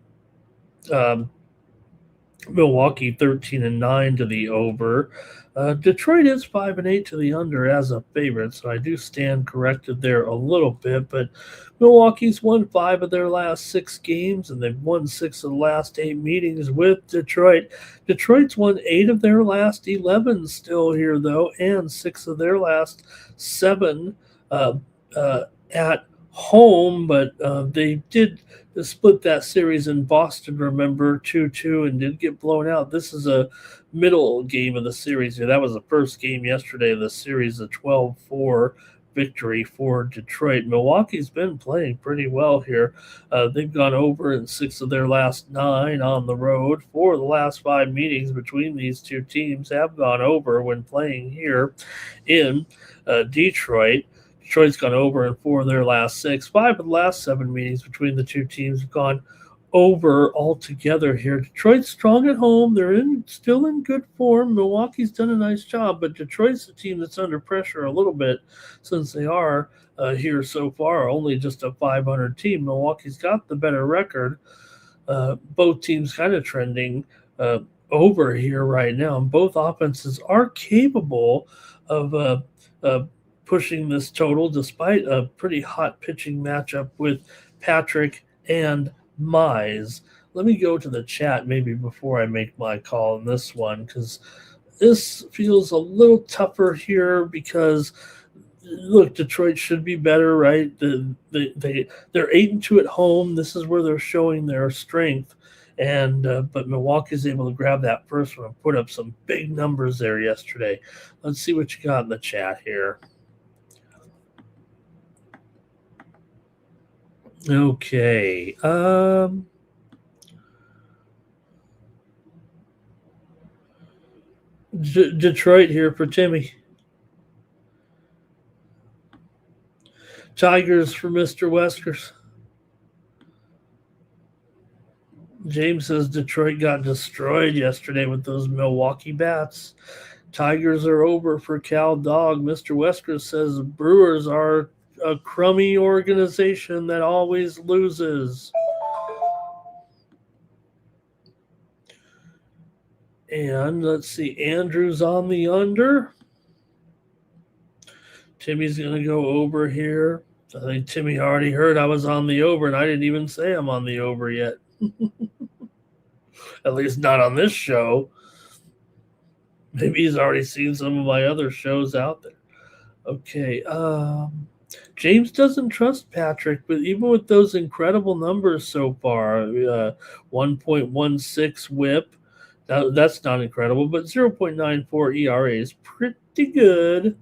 Milwaukee 13-9 to the over. Detroit is 5-8 to the under as a favorite, so I do stand corrected there a little bit. But Milwaukee's won 5 of their last 6 games, and they've won 6 of the last 8 meetings with Detroit. Detroit's won 8 of their last 11 still here, though, and 6 of their last 7 uh, at home. But they did split that series in Boston, remember, 2-2, and did get blown out. This is a middle game of the series here. That was the first game yesterday of the series, a 12-4 victory for Detroit. Milwaukee's been playing pretty well here. They've gone over in 6 of their last 9 on the road. 4 of the last 5 meetings between these two teams have gone over when playing here in Detroit. Detroit's gone over in 4 of their last 6. 5 of the last 7 meetings between the two teams have gone over altogether here. Detroit's strong at home. They're still in good form. Milwaukee's done a nice job, but Detroit's the team that's under pressure a little bit since they are here so far, only just a 500 team. Milwaukee's got the better record. Both teams kind of trending over here right now. And both offenses are capable of pushing this total despite a pretty hot pitching matchup with Patrick and Mize. Let me go to the chat maybe before I make my call on this one, because this feels a little tougher here because look, Detroit should be better, right? They're 8-2 at home. This is where they're showing their strength. And but Milwaukee's able to grab that first one and put up some big numbers there yesterday. Let's see what you got in the chat here. Okay. Detroit here for Timmy. Tigers for Mr. Weskers. James says Detroit got destroyed yesterday with those Milwaukee bats. Tigers are over for Cal Dog. Mr. Weskers says Brewers are a crummy organization that always loses. And let's see, Andrew's on the under. Timmy's going to go over here. I think Timmy already heard I was on the over, and I didn't even say I'm on the over yet. At least not on this show. Maybe he's already seen some of my other shows out there. Okay. James doesn't trust Patrick, but even with those incredible numbers so far, 1.16 whip, that's not incredible, but 0.94 ERA is pretty good.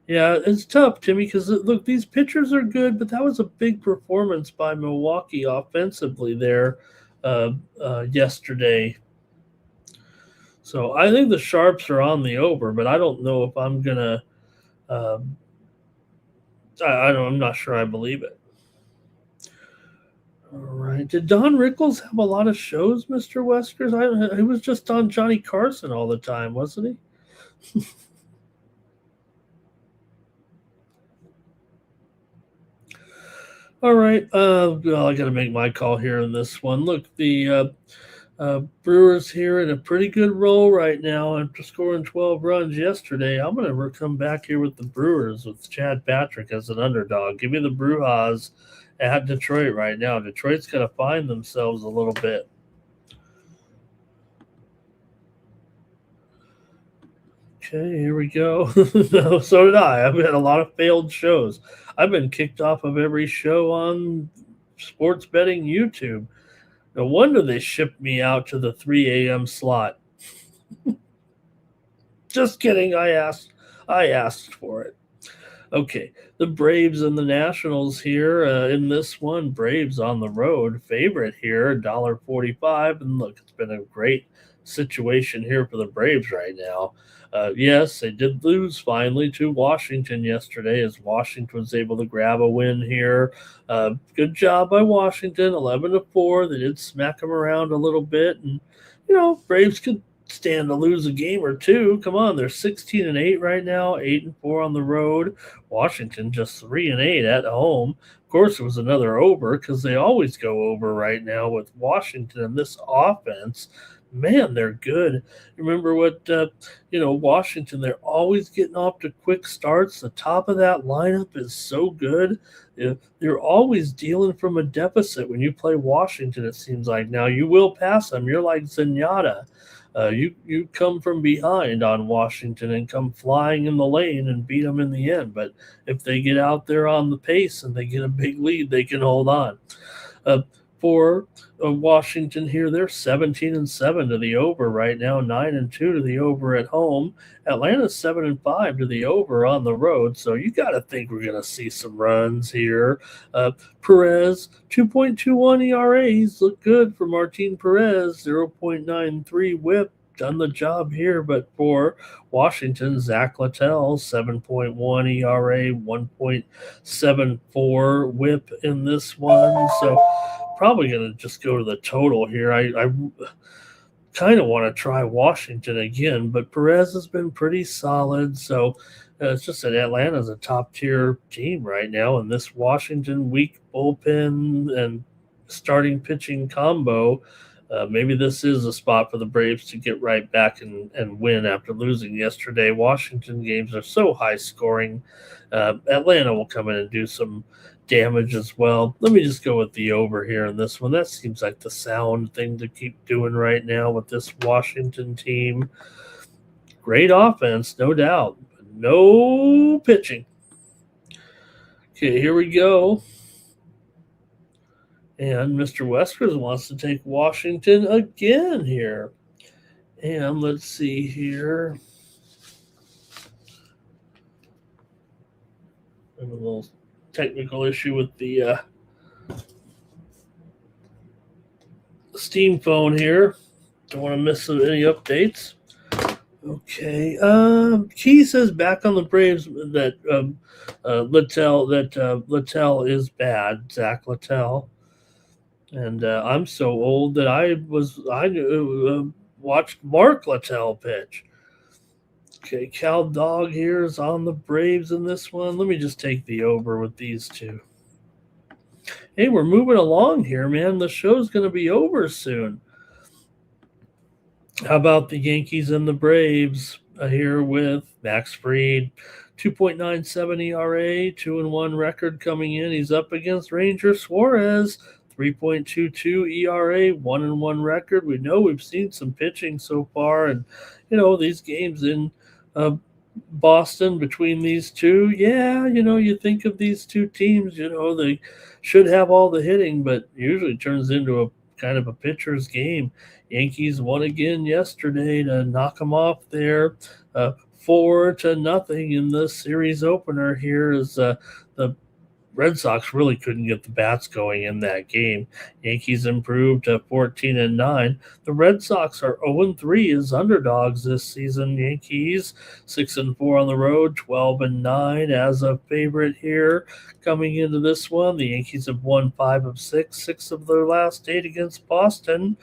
Yeah, it's tough, Timmy, because look, these pitchers are good, but that was a big performance by Milwaukee offensively there yesterday. So I think the Sharps are on the over, but I don't know if I'm going to I'm not sure I believe it. All right. Did Don Rickles have a lot of shows, Mr. Weskers? He was just on Johnny Carson all the time, wasn't he? All right. Well, I got to make my call here on this one. Look, the Brewers here in a pretty good roll right now after scoring 12 runs yesterday. I'm going to come back here with the Brewers with Chad Patrick as an underdog. Give me the Brewers at Detroit right now. Detroit's going to find themselves a little bit. Okay, here we go. No, so did I. I've had a lot of failed shows. I've been kicked off of every show on sports betting YouTube. No wonder they shipped me out to the 3 a.m. slot. Just kidding. I asked for it. Okay, the Braves and the Nationals here in this one. Braves on the road, favorite here, $1.45. And look, it's been a great situation here for the Braves right now. Yes, they did lose finally to Washington yesterday as Washington was able to grab a win here. Good job by Washington, 11-4. They did smack them around a little bit. And, Braves could stand to lose a game or two. Come on, they're 16-8 right now, 8-4 on the road. Washington just 3-8 at home. Of course, it was another over because they always go over right now with Washington and this offense. Man, they're good. Remember what Washington? They're always getting off to quick starts. The top of that lineup is so good. You're always dealing from a deficit when you play Washington. It seems like now you will pass them. You're like Zenyatta. You come from behind on Washington and come flying in the lane and beat them in the end. But if they get out there on the pace and they get a big lead, they can hold on. For Washington here, they're 17-7 to the over right now, 9-2 to the over at home. Atlanta's 7-5 to the over on the road, so you got to think we're going to see some runs here. Perez, 2.21 ERAs look good for Martin Perez, 0.93 WHIP. Done the job here, but for Washington, Zach Littell, 7.1 ERA, 1.74 WHIP in this one. So probably going to just go to the total here. I kind of want to try Washington again, but Perez has been pretty solid. So it's just that Atlanta's a top-tier team right now, and this Washington weak bullpen and starting pitching combo, maybe this is a spot for the Braves to get right back and win after losing yesterday. Washington games are so high scoring. Atlanta will come in and do some damage as well. Let me just go with the over here in this one. That seems like the sound thing to keep doing right now with this Washington team. Great offense, no doubt, but no pitching. Okay, here we go. And Mr. Weskers wants to take Washington again here. And let's see here. I have a little technical issue with the Steam phone here. Don't want to miss any updates. Okay. Key says back on the Braves that Littell is bad. Zach Littell. And I'm so old that I watched Mark Littell pitch. Okay, Cal Dog here is on the Braves in this one. Let me just take the over with these two. Hey, we're moving along here, man. The show's going to be over soon. How about the Yankees and the Braves here with Max Fried, 2.97 ERA, 2-1 record coming in. He's up against Ranger Suarez, 3.22 ERA, 1-1 record. We know we've seen some pitching so far, and these games in Boston between these two, you think of these two teams, they should have all the hitting, but usually turns into a kind of a pitcher's game. Yankees won again yesterday to knock them off there, 4-0 in the series opener here as the Red Sox really couldn't get the bats going in that game. Yankees improved to 14-9. The Red Sox are 0-3 as underdogs this season. Yankees 6-4 on the road, 12-9 as a favorite here. Coming into this one, the Yankees have won 5 of 6 of their last 8 against Boston.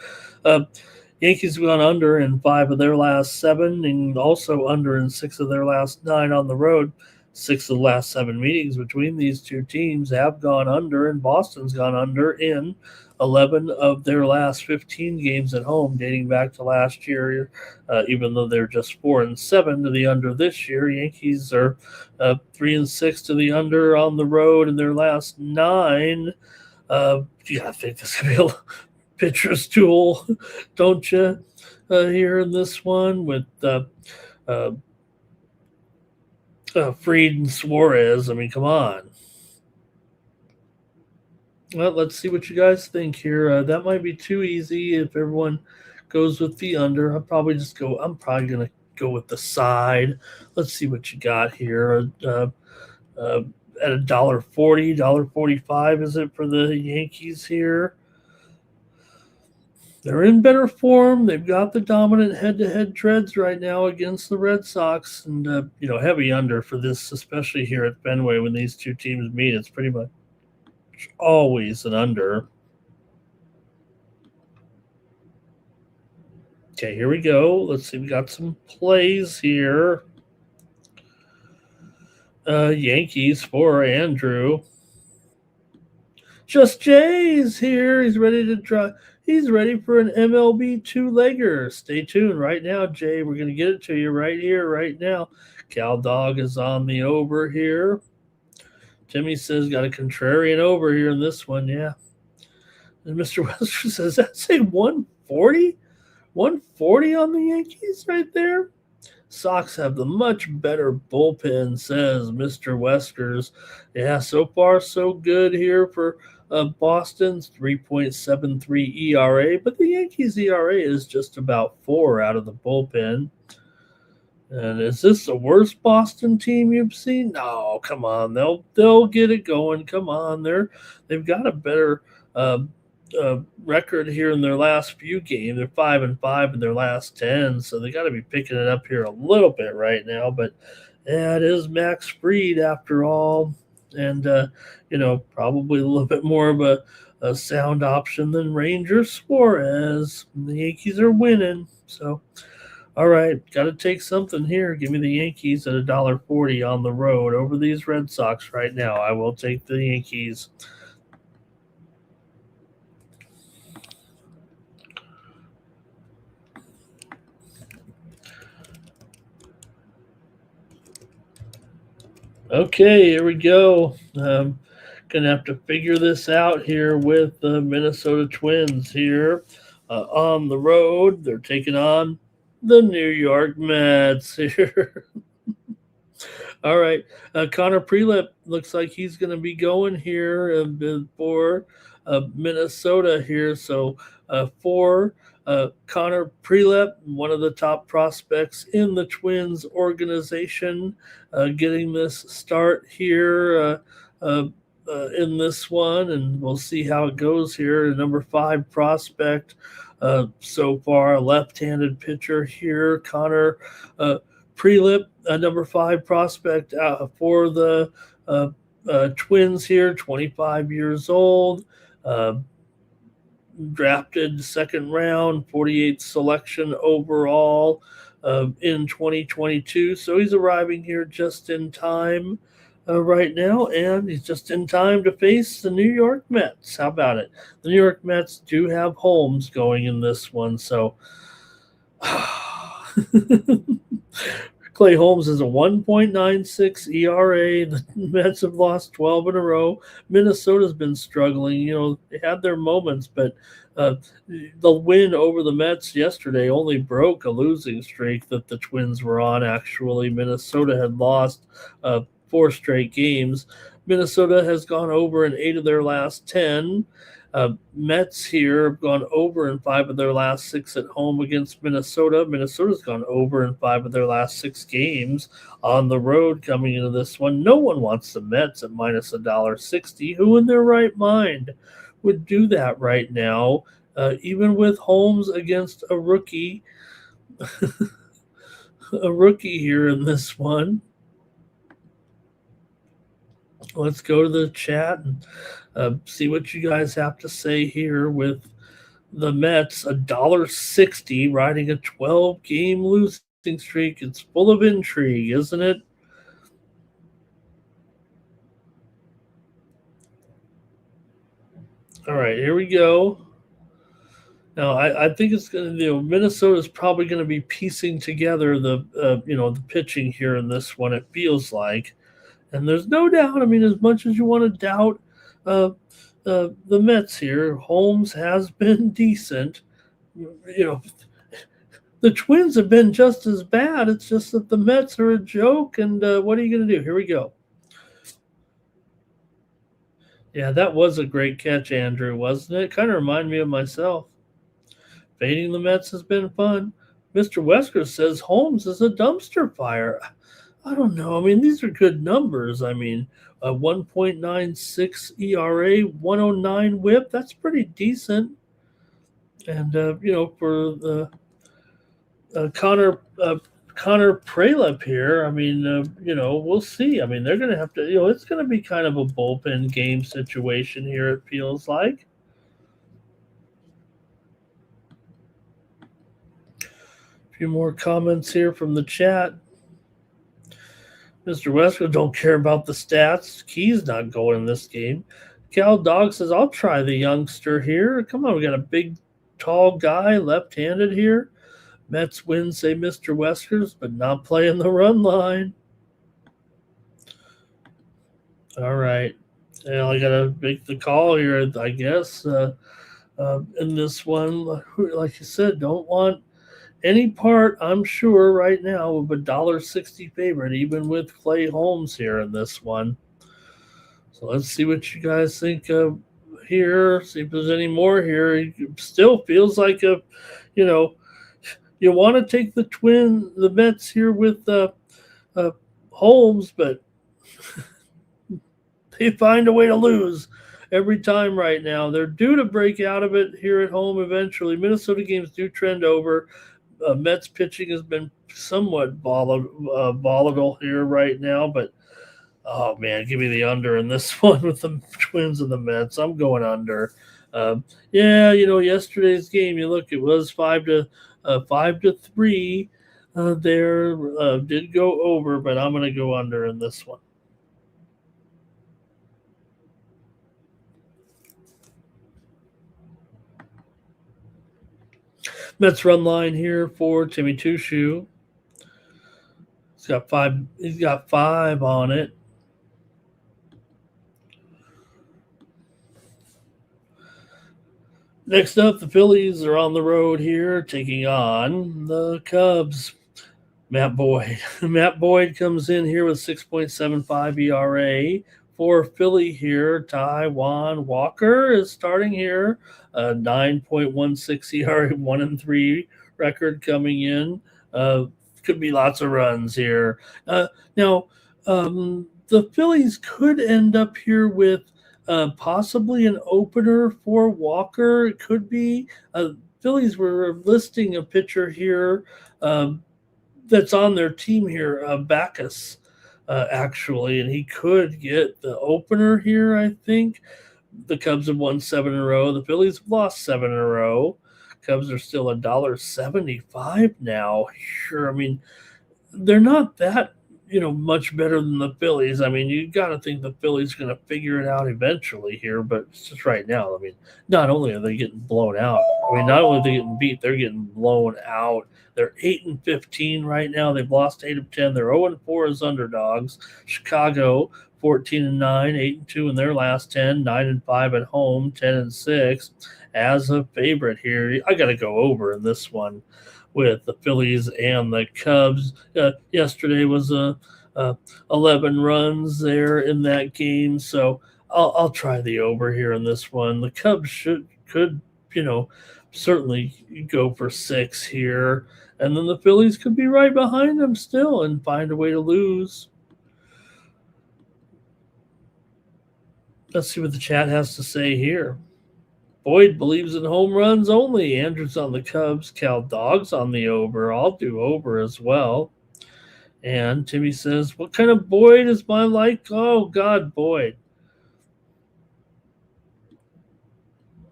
Yankees have gone under in 5 of their last 7 and also under in 6 of their last 9 on the road. 6 of the last 7 meetings between these two teams have gone under, and Boston's gone under in 11 of their last 15 games at home, dating back to last year. Even though they're just 4-7 to the under this year, Yankees are 3-6 to the under on the road in their last 9. I think this could be a pitcher's duel, don't you? Here in this one with Fried and Suarez. I mean, come on. Well, let's see what you guys think here. That might be too easy if everyone goes with the under. I'm probably going to go with the side. Let's see what you got here. At $1.40, $1.45 is it for the Yankees here? They're in better form. They've got the dominant head-to-head treads right now against the Red Sox, and heavy under for this, especially here at Fenway when these two teams meet. It's pretty much always an under. Okay, here we go. Let's see. We got some plays here. Yankees for Andrew. Just Jay's here. He's ready to try. He's ready for an MLB two-legger. Stay tuned right now, Jay. We're going to get it to you right here, right now. Cal Dog is on the over here. Jimmy says got a contrarian over here in this one, yeah. And Mr. Wester says, that say 140? 140 on the Yankees right there? Sox have the much better bullpen, says Mr. Westers. Yeah, so far so good here for Boston's 3.73 ERA, but the Yankees' ERA is just about 4 out of the bullpen. And is this the worst Boston team you've seen? No, come on, they'll get it going. Come on, they've got a better record here in their last few games. They're 5-5 in their last 10, so they got to be picking it up here a little bit right now. But yeah, it is Max Fried after all, and probably a little bit more of a sound option than Ranger Suarez. The Yankees are winning, so. All right, got to take something here. Give me the Yankees at $1.40 on the road over these Red Sox right now. I will take the Yankees. Okay, here we go. Gonna have to figure this out here with the Minnesota Twins here on the road. They're taking on the New York Mets here. All right. Connor Prelip looks like he's going to be going here for Minnesota here. So for Connor Prelip, one of the top prospects in the Twins organization, getting this start here in this one, and we'll see how it goes here. Number 5 prospect so far, left-handed pitcher here, Connor Prelip, number 5 prospect for the Twins here, 25 years old, drafted second round, 48th selection overall in 2022. So he's arriving here just in time right now, and he's just in time to face the New York Mets. How about it? The New York Mets do have Holmes going in this one, so Clay Holmes is a 1.96 ERA. The Mets have lost 12 in a row. Minnesota's been struggling. They had their moments, but the win over the Mets yesterday only broke a losing streak that the Twins were on, actually. Minnesota had lost 4 straight games. Minnesota has gone over in 8 of their last 10. Mets here have gone over in 5 of their last 6 at home against Minnesota. Minnesota's gone over in 5 of their last 6 games on the road coming into this one. No one wants the Mets at minus $1.60. Who in their right mind would do that right now, even with Holmes against a rookie? A rookie here in this one. Let's go to the chat and see what you guys have to say here with the Mets. $1.60 riding a 12-game losing streak. It's full of intrigue, isn't it? All right, here we go. Now, I think it's going to, Minnesota's probably going to be piecing together the pitching here in this one, it feels like. And there's no doubt, as much as you want to doubt the Mets here, Holmes has been decent. The Twins have been just as bad. It's just that the Mets are a joke. And what are you going to do? Here we go. Yeah, that was a great catch, Andrew, wasn't it? Kind of reminded me of myself. Fading the Mets has been fun. Mr. Wesker says Holmes is a dumpster fire. I don't know. These are good numbers. 1.96 ERA, 109 WHIP. That's pretty decent. And for the Connor Prelip here, we'll see. They're going to have to. It's going to be kind of a bullpen game situation here. It feels like. few more comments here from the chat. Mr. Wesker don't care about the stats. Key's not going in this game. Cal Dog says, I'll try the youngster here. Come on, we got a big, tall guy, left-handed here. Mets win, say Mr. Weskers, but not playing the run line. All right. Well, I got to make the call here, I guess. In this one, like you said, don't want any part, I'm sure, right now of a $1.60 favorite, even with Clay Holmes here in this one. So let's see what you guys think of here. See if there's any more here. It still feels like you want to take the Mets here with Holmes, but they find a way to lose every time right now. They're due to break out of it here at home eventually. Minnesota games do trend over. Mets pitching has been somewhat volatile here right now, but oh man, give me the under in this one with the Twins and the Mets. I'm going under. Yesterday's game, you look, it was 5-3. There did go over, but I'm going to go under in this one. Mets run line here for Timmy Tushu. He's got five on it. Next up, the Phillies are on the road here, taking on the Cubs. Matt Boyd. Matt Boyd comes in here with 6.75 ERA. For Philly here, Taijuan Walker is starting here. 9.16 ERA, 1-3 record coming in. Could be lots of runs here. Now, the Phillies could end up here with possibly an opener for Walker. It could be. Phillies were listing a pitcher here that's on their team here, Backus, actually, and he could get the opener here, I think. The Cubs have won 7 in a row. The Phillies have lost 7 in a row. Cubs are still $1.75 now. Sure, I mean, they're not that, much better than the Phillies. I mean, you got to think the Phillies going to figure it out eventually here, but it's just right now. I mean, not only are they getting blown out, not only are they getting beat, they're getting blown out. They're 8-15 right now. They've lost 8 of 10. They're 0-4 as underdogs. Chicago 14-9, 8-2 in their last 10, 9-5 at home, 10-6 as a favorite here. I got to go over in this one with the Phillies and the Cubs. Yesterday was 11 runs there in that game, so I'll try the over here in this one. The Cubs could certainly go for 6 here, and then the Phillies could be right behind them still and find a way to lose. Let's see what the chat has to say here. Boyd believes in home runs only. Andrew's on the Cubs. Cal Dog's on the over. I'll do over as well. And Timmy says, what kind of Boyd is my like? Oh, God, Boyd.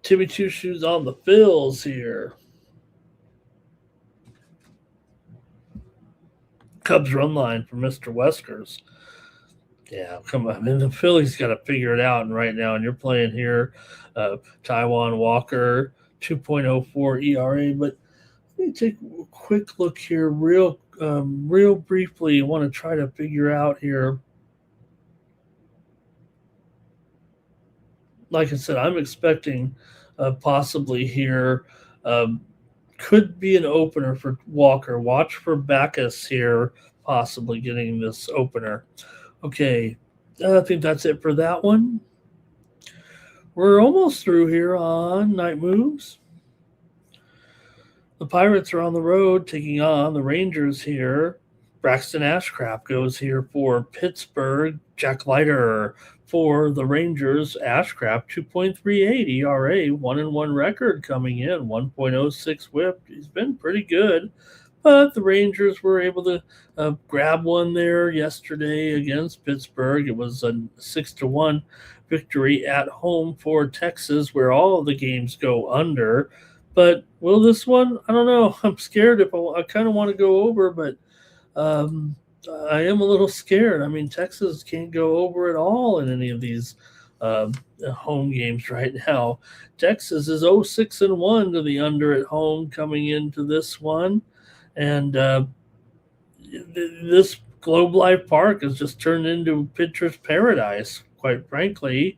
Timmy Two Shoes on the Phils here. Cubs run line for Mr. Weskers. Yeah, come on. I mean, the Phillies got to figure it out right now. And you're playing here, Taijuan Walker, 2.04 ERA. But let me take a quick look here real briefly. I want to try to figure out here. Like I said, I'm expecting possibly here could be an opener for Walker. Watch for Backus here, possibly getting this opener. Okay, I think that's it for that one. We're almost through here on Night Moves. The Pirates are on the road taking on the Rangers here. Braxton Ashcraft goes here for Pittsburgh. Jack Leiter for the Rangers. Ashcraft, 2.38 ERA, 1-1 record coming in, 1.06 whip. He's been pretty good. But the Rangers were able to grab one there yesterday against Pittsburgh. It was a 6-1 victory at home for Texas, where all of the games go under. But will this one? I don't know. I'm scared if I kind of want to go over, but um, I am a little scared. I mean, Texas can't go over at all in any of these um, home games right now. Texas is 0-6-1 to the under at home coming into this one. And this Globe Life Park has just turned into pitcher's paradise, quite frankly.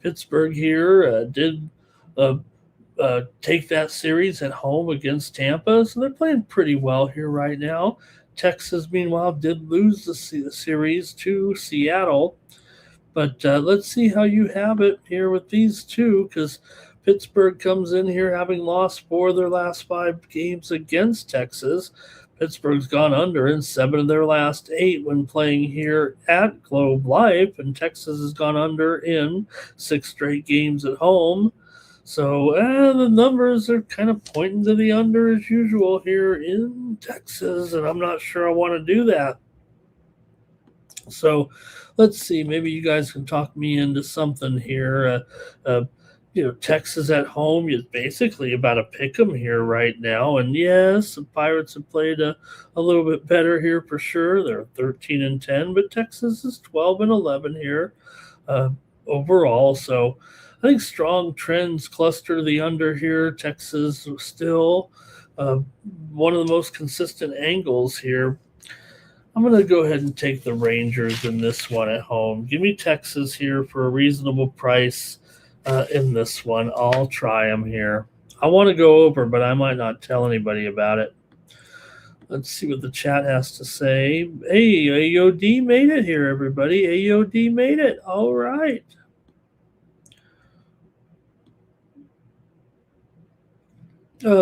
Pittsburgh here did uh, take that series at home against Tampa, so they're playing pretty well here right now. Texas, meanwhile, did lose the series to Seattle, but let's see how you have it here with these two, because Pittsburgh comes in here having lost 4 of their last 5 games against Texas. Pittsburgh's gone under in 7 of their last 8 when playing here at Globe Life, and Texas has gone under in 6 straight games at home. So the numbers are kind of pointing to the under as usual here in Texas, and I'm not sure I want to do that. So let's see. Maybe you guys can talk me into something here. Texas at home is basically about a pick 'em here right now. And yes, the Pirates have played a little bit better here for sure. They're 13-10, but Texas is 12-11 here uh, overall. So I think strong trends cluster the under here. Texas still uh, one of the most consistent angles here. I'm going to go ahead and take the Rangers in this one at home. Give me Texas here for a reasonable price in this one. I'll try them here. I want to go over, but I might not tell anybody about it. Let's see what the chat has to say. Hey, AOD made it here, everybody. AOD made it. All right.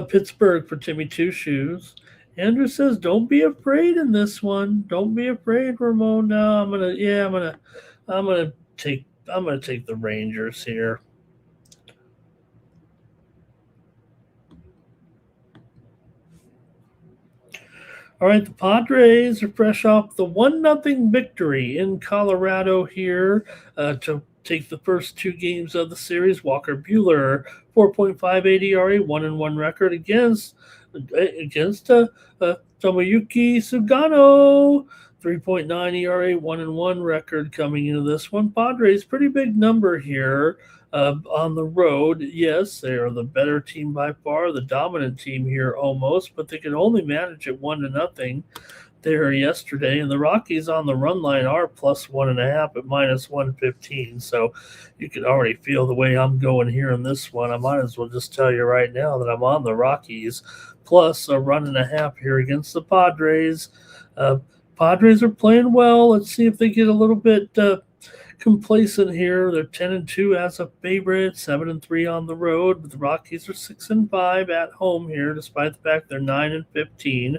Pittsburgh for Timmy Two Shoes. Andrew says, "Don't be afraid in this one. Don't be afraid, Ramon." No, I'm gonna take the Rangers here. All right, the Padres are fresh off the 1-0 victory in Colorado here to take the first 2 games of the series. Walker Buehler, 4.58 ERA, 1-1 record against Tomoyuki Sugano, 3.9 ERA, 1-1 record coming into this one. Padres, pretty big number here. On the road, yes, they are the better team by far, the dominant team here almost, but they could only manage it 1-0 there yesterday. And the Rockies on the run line are plus 1.5 at minus 115. So you can already feel the way I'm going here in this one. I might as well just tell you right now that I'm on the Rockies plus a 1.5 here against the Padres. Padres are playing well. Let's see if they get a little bit complacent here. They're 10-2 as a favorite, 7-3 on the road. But the Rockies are 6-5 at home here, despite the fact they're 9-15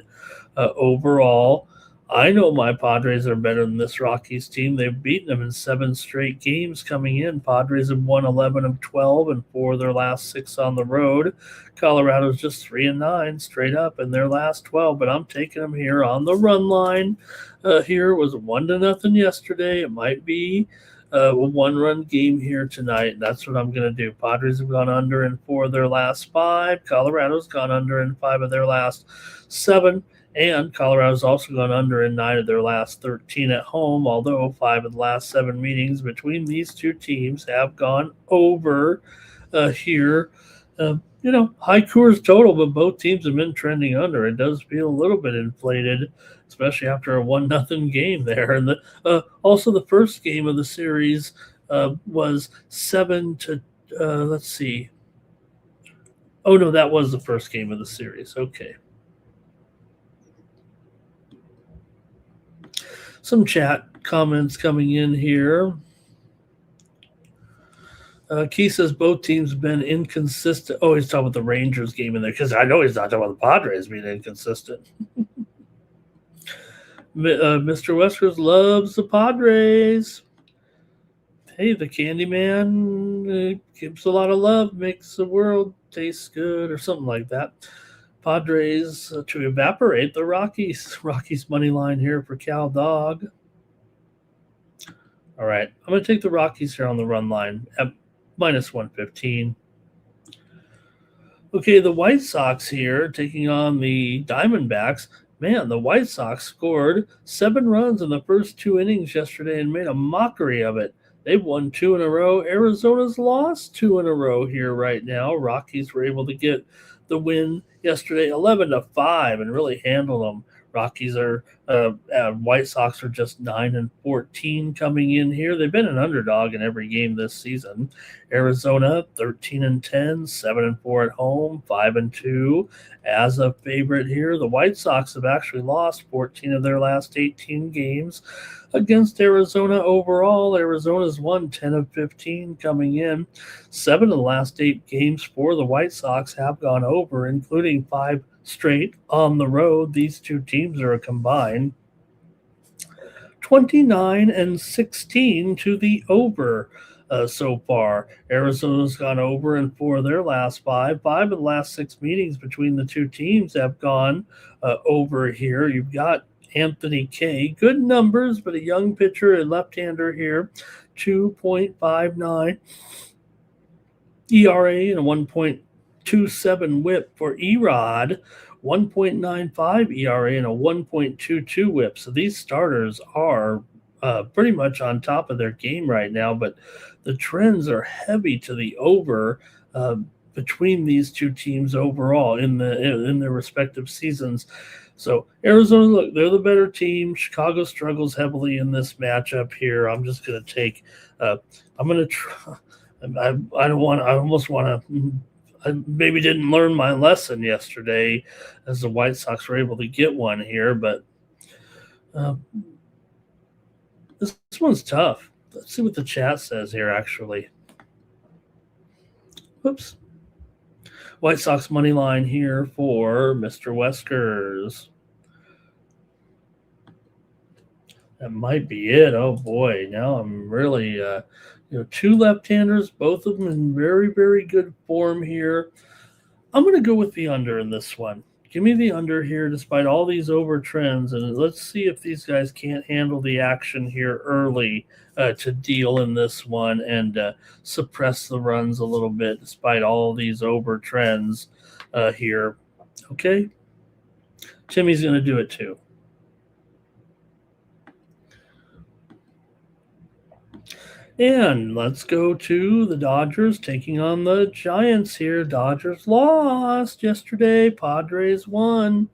overall. I know my Padres are better than this Rockies team. They've beaten them in 7 straight games coming in. Padres have won 11 of 12 and 4 of their last 6 on the road. Colorado's just 3-9 straight up in their last 12, but I'm taking them here on the run line. Here it was 1-0 yesterday. It might be a 1-run game here tonight. That's what I'm going to do. Padres have gone under in 4 of their last 5. Colorado's gone under in 5 of their last 7. And Colorado's also gone under in 9 of their last 13 at home, although 5 of the last 7 meetings between these two teams have gone over here. High Coors total, but both teams have been trending under. It does feel a little bit inflated, especially after a 1-0 game there. And also the first game of the series was 7 to, let's see. Oh, no, that was the first game of the series. Okay. Some chat comments coming in here. Key says both teams have been inconsistent. Oh, he's talking about the Rangers game in there because I know he's not talking about the Padres being inconsistent. Mr. Weskers loves the Padres. Hey, the Candyman gives a lot of love, makes the world taste good, or something like that. Padres to evaporate the Rockies. Rockies money line here for Cal Dog. All right, I'm going to take the Rockies here on the run line at minus 115. Okay, the White Sox here taking on the Diamondbacks. Man, the White Sox scored 7 runs in the first 2 innings yesterday and made a mockery of it. They've won 2 in a row. Arizona's lost 2 in a row here right now. Rockies were able to get the win yesterday, 11-5, and really handle them. Rockies are White Sox are just 9-14 coming in here. They've been an underdog in every game this season. Arizona 13-10, 7-4 at home, 5-2 as a favorite here. The White Sox have actually lost 14 of their last 18 games against Arizona overall. Arizona's won 10 of 15 coming in. 7 of the last 8 games for the White Sox have gone over, including 5 straight on the road. These two teams are a combined 29-16 to the over so far. Arizona's gone over in 4 of their last 5. 5 of the last 6 meetings between the two teams have gone over here. You've got Anthony Kay. Good numbers, but a young pitcher and left-hander here. 2.59 ERA and a 1.27 whip for Erod. 1.95 ERA and a 1.22 whip. So these starters are pretty much on top of their game right now, but the trends are heavy to the over between these two teams overall in their respective seasons. So Arizona, look, they're the better team. Chicago struggles heavily in this matchup here. I'm just going to take. I'm going to try. I don't want. I almost want to. I maybe didn't learn my lesson yesterday, as the White Sox were able to get one here, but this one's tough. Let's see what the chat says here. Actually, whoops. White Sox money line here for Mr. Weskers. That might be it. Oh boy, now I'm really, two left-handers, both of them in very, very good form here. I'm going to go with the under in this one. Give me the under here despite all these over trends, and let's see if these guys can't handle the action here early to deal in this one and suppress the runs a little bit despite all these over trends here. Okay? Timmy's going to do it too. And let's go to the Dodgers taking on the Giants here. Dodgers lost yesterday. Padres won.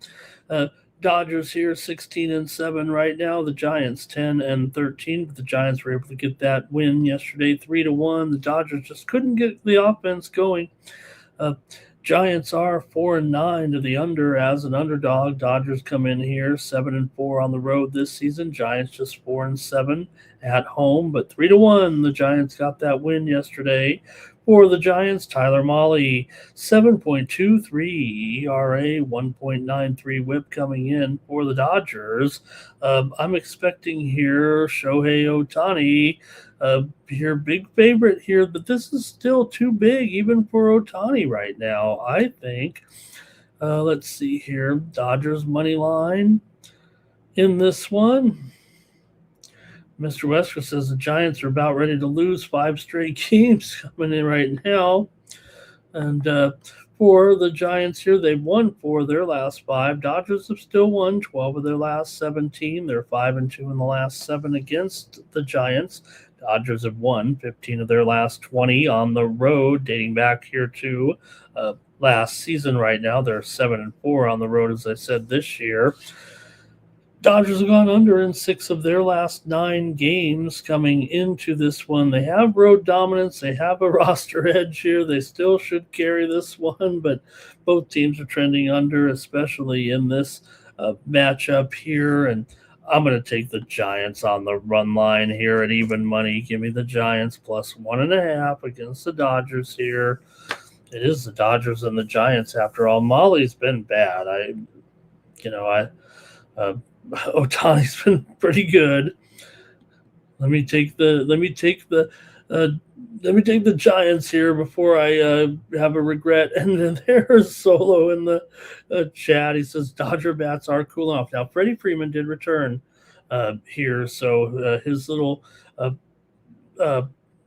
Dodgers here 16-7 right now. The Giants 10-13. But the Giants were able to get that win yesterday 3-1. The Dodgers just couldn't get the offense going. Giants are 4-9 to the under as an underdog. Dodgers come in here 7-4 on the road this season. Giants just 4-7 at home, but 3-1. The Giants got that win yesterday. For the Giants, Tyler Mahle, 7.23 ERA, 1.93 whip coming in. For the Dodgers, I'm expecting here Shohei Ohtani, your big favorite here, but this is still too big even for Ohtani right now, I think. Let's see here. Dodgers money line in this one. Mr. Wesker says the Giants are about ready to lose 5 straight games coming in right now. And for the Giants here, they've won 4 of their last 5. Dodgers have still won 12 of their last 17. They're 5-2 in the last 7 against the Giants. Dodgers have won 15 of their last 20 on the road, dating back here to last season right now. They're 7-4 on the road, as I said, this year. Dodgers have gone under in 6 of their last 9 games coming into this one. They have road dominance. They have a roster edge here. They still should carry this one, but both teams are trending under, especially in this matchup here. And I'm going to take the Giants on the run line here at even money. Give me the Giants plus 1.5 against the Dodgers here. It is the Dodgers and the Giants after all. Mahle's been bad. Ohtani's been pretty good. Let me take the Giants here before I have a regret. And then there's Solo in the chat. He says Dodger bats are cooling off. Now Freddie Freeman did return here, so his little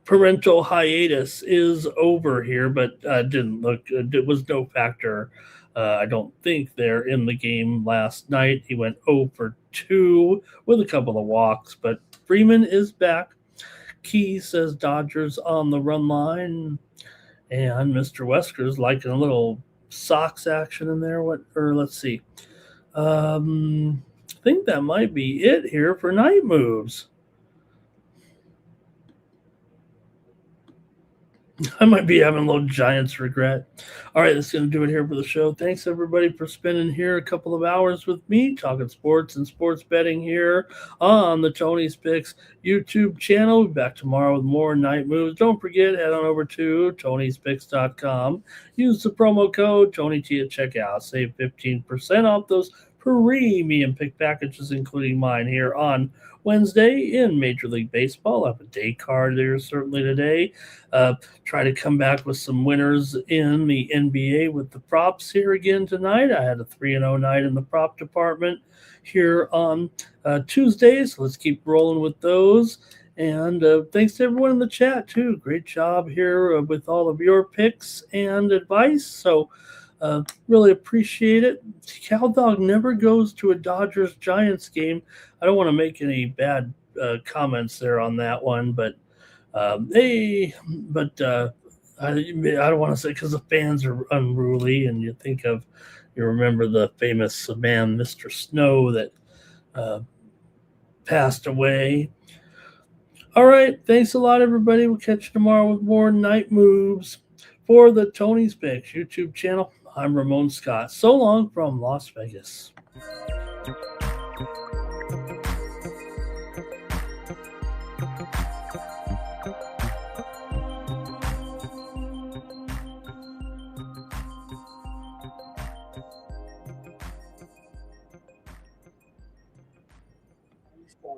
parental hiatus is over here, but didn't look. It was no factor. I don't think there in the game last night. He went 0 for 2 with a couple of walks, but Freeman is back. Key says Dodgers on the run line, and Mr. Wesker's liking a little Sox action in there. Let's see. I think that might be it here for night moves. I might be having a little Giants regret. All right, that's going to do it here for the show. Thanks, everybody, for spending here a couple of hours with me, talking sports and sports betting here on the Tony's Picks YouTube channel. We'll be back tomorrow with more night moves. Don't forget, head on over to Tony'sPicks.com. Use the promo code TonyT at checkout. Save 15% off those premium pick packages, including mine here on Wednesday in Major League Baseball. I have a day card there certainly today. Try to come back with some winners in the NBA with the props here again tonight. I had a 3-0 night in the prop department here on Tuesdays. So let's keep rolling with those. And thanks to everyone in the chat, too. Great job here with all of your picks and advice. So really appreciate it. CalDog never goes to a Dodgers-Giants game. I don't want to make any bad comments there on that one, but I don't want to say because the fans are unruly, and you remember the famous man, Mr. Snow, that passed away. All right, thanks a lot, everybody. We'll catch you tomorrow with more night moves for the Tony's Picks YouTube channel. I'm Ramon Scott. So long from Las Vegas.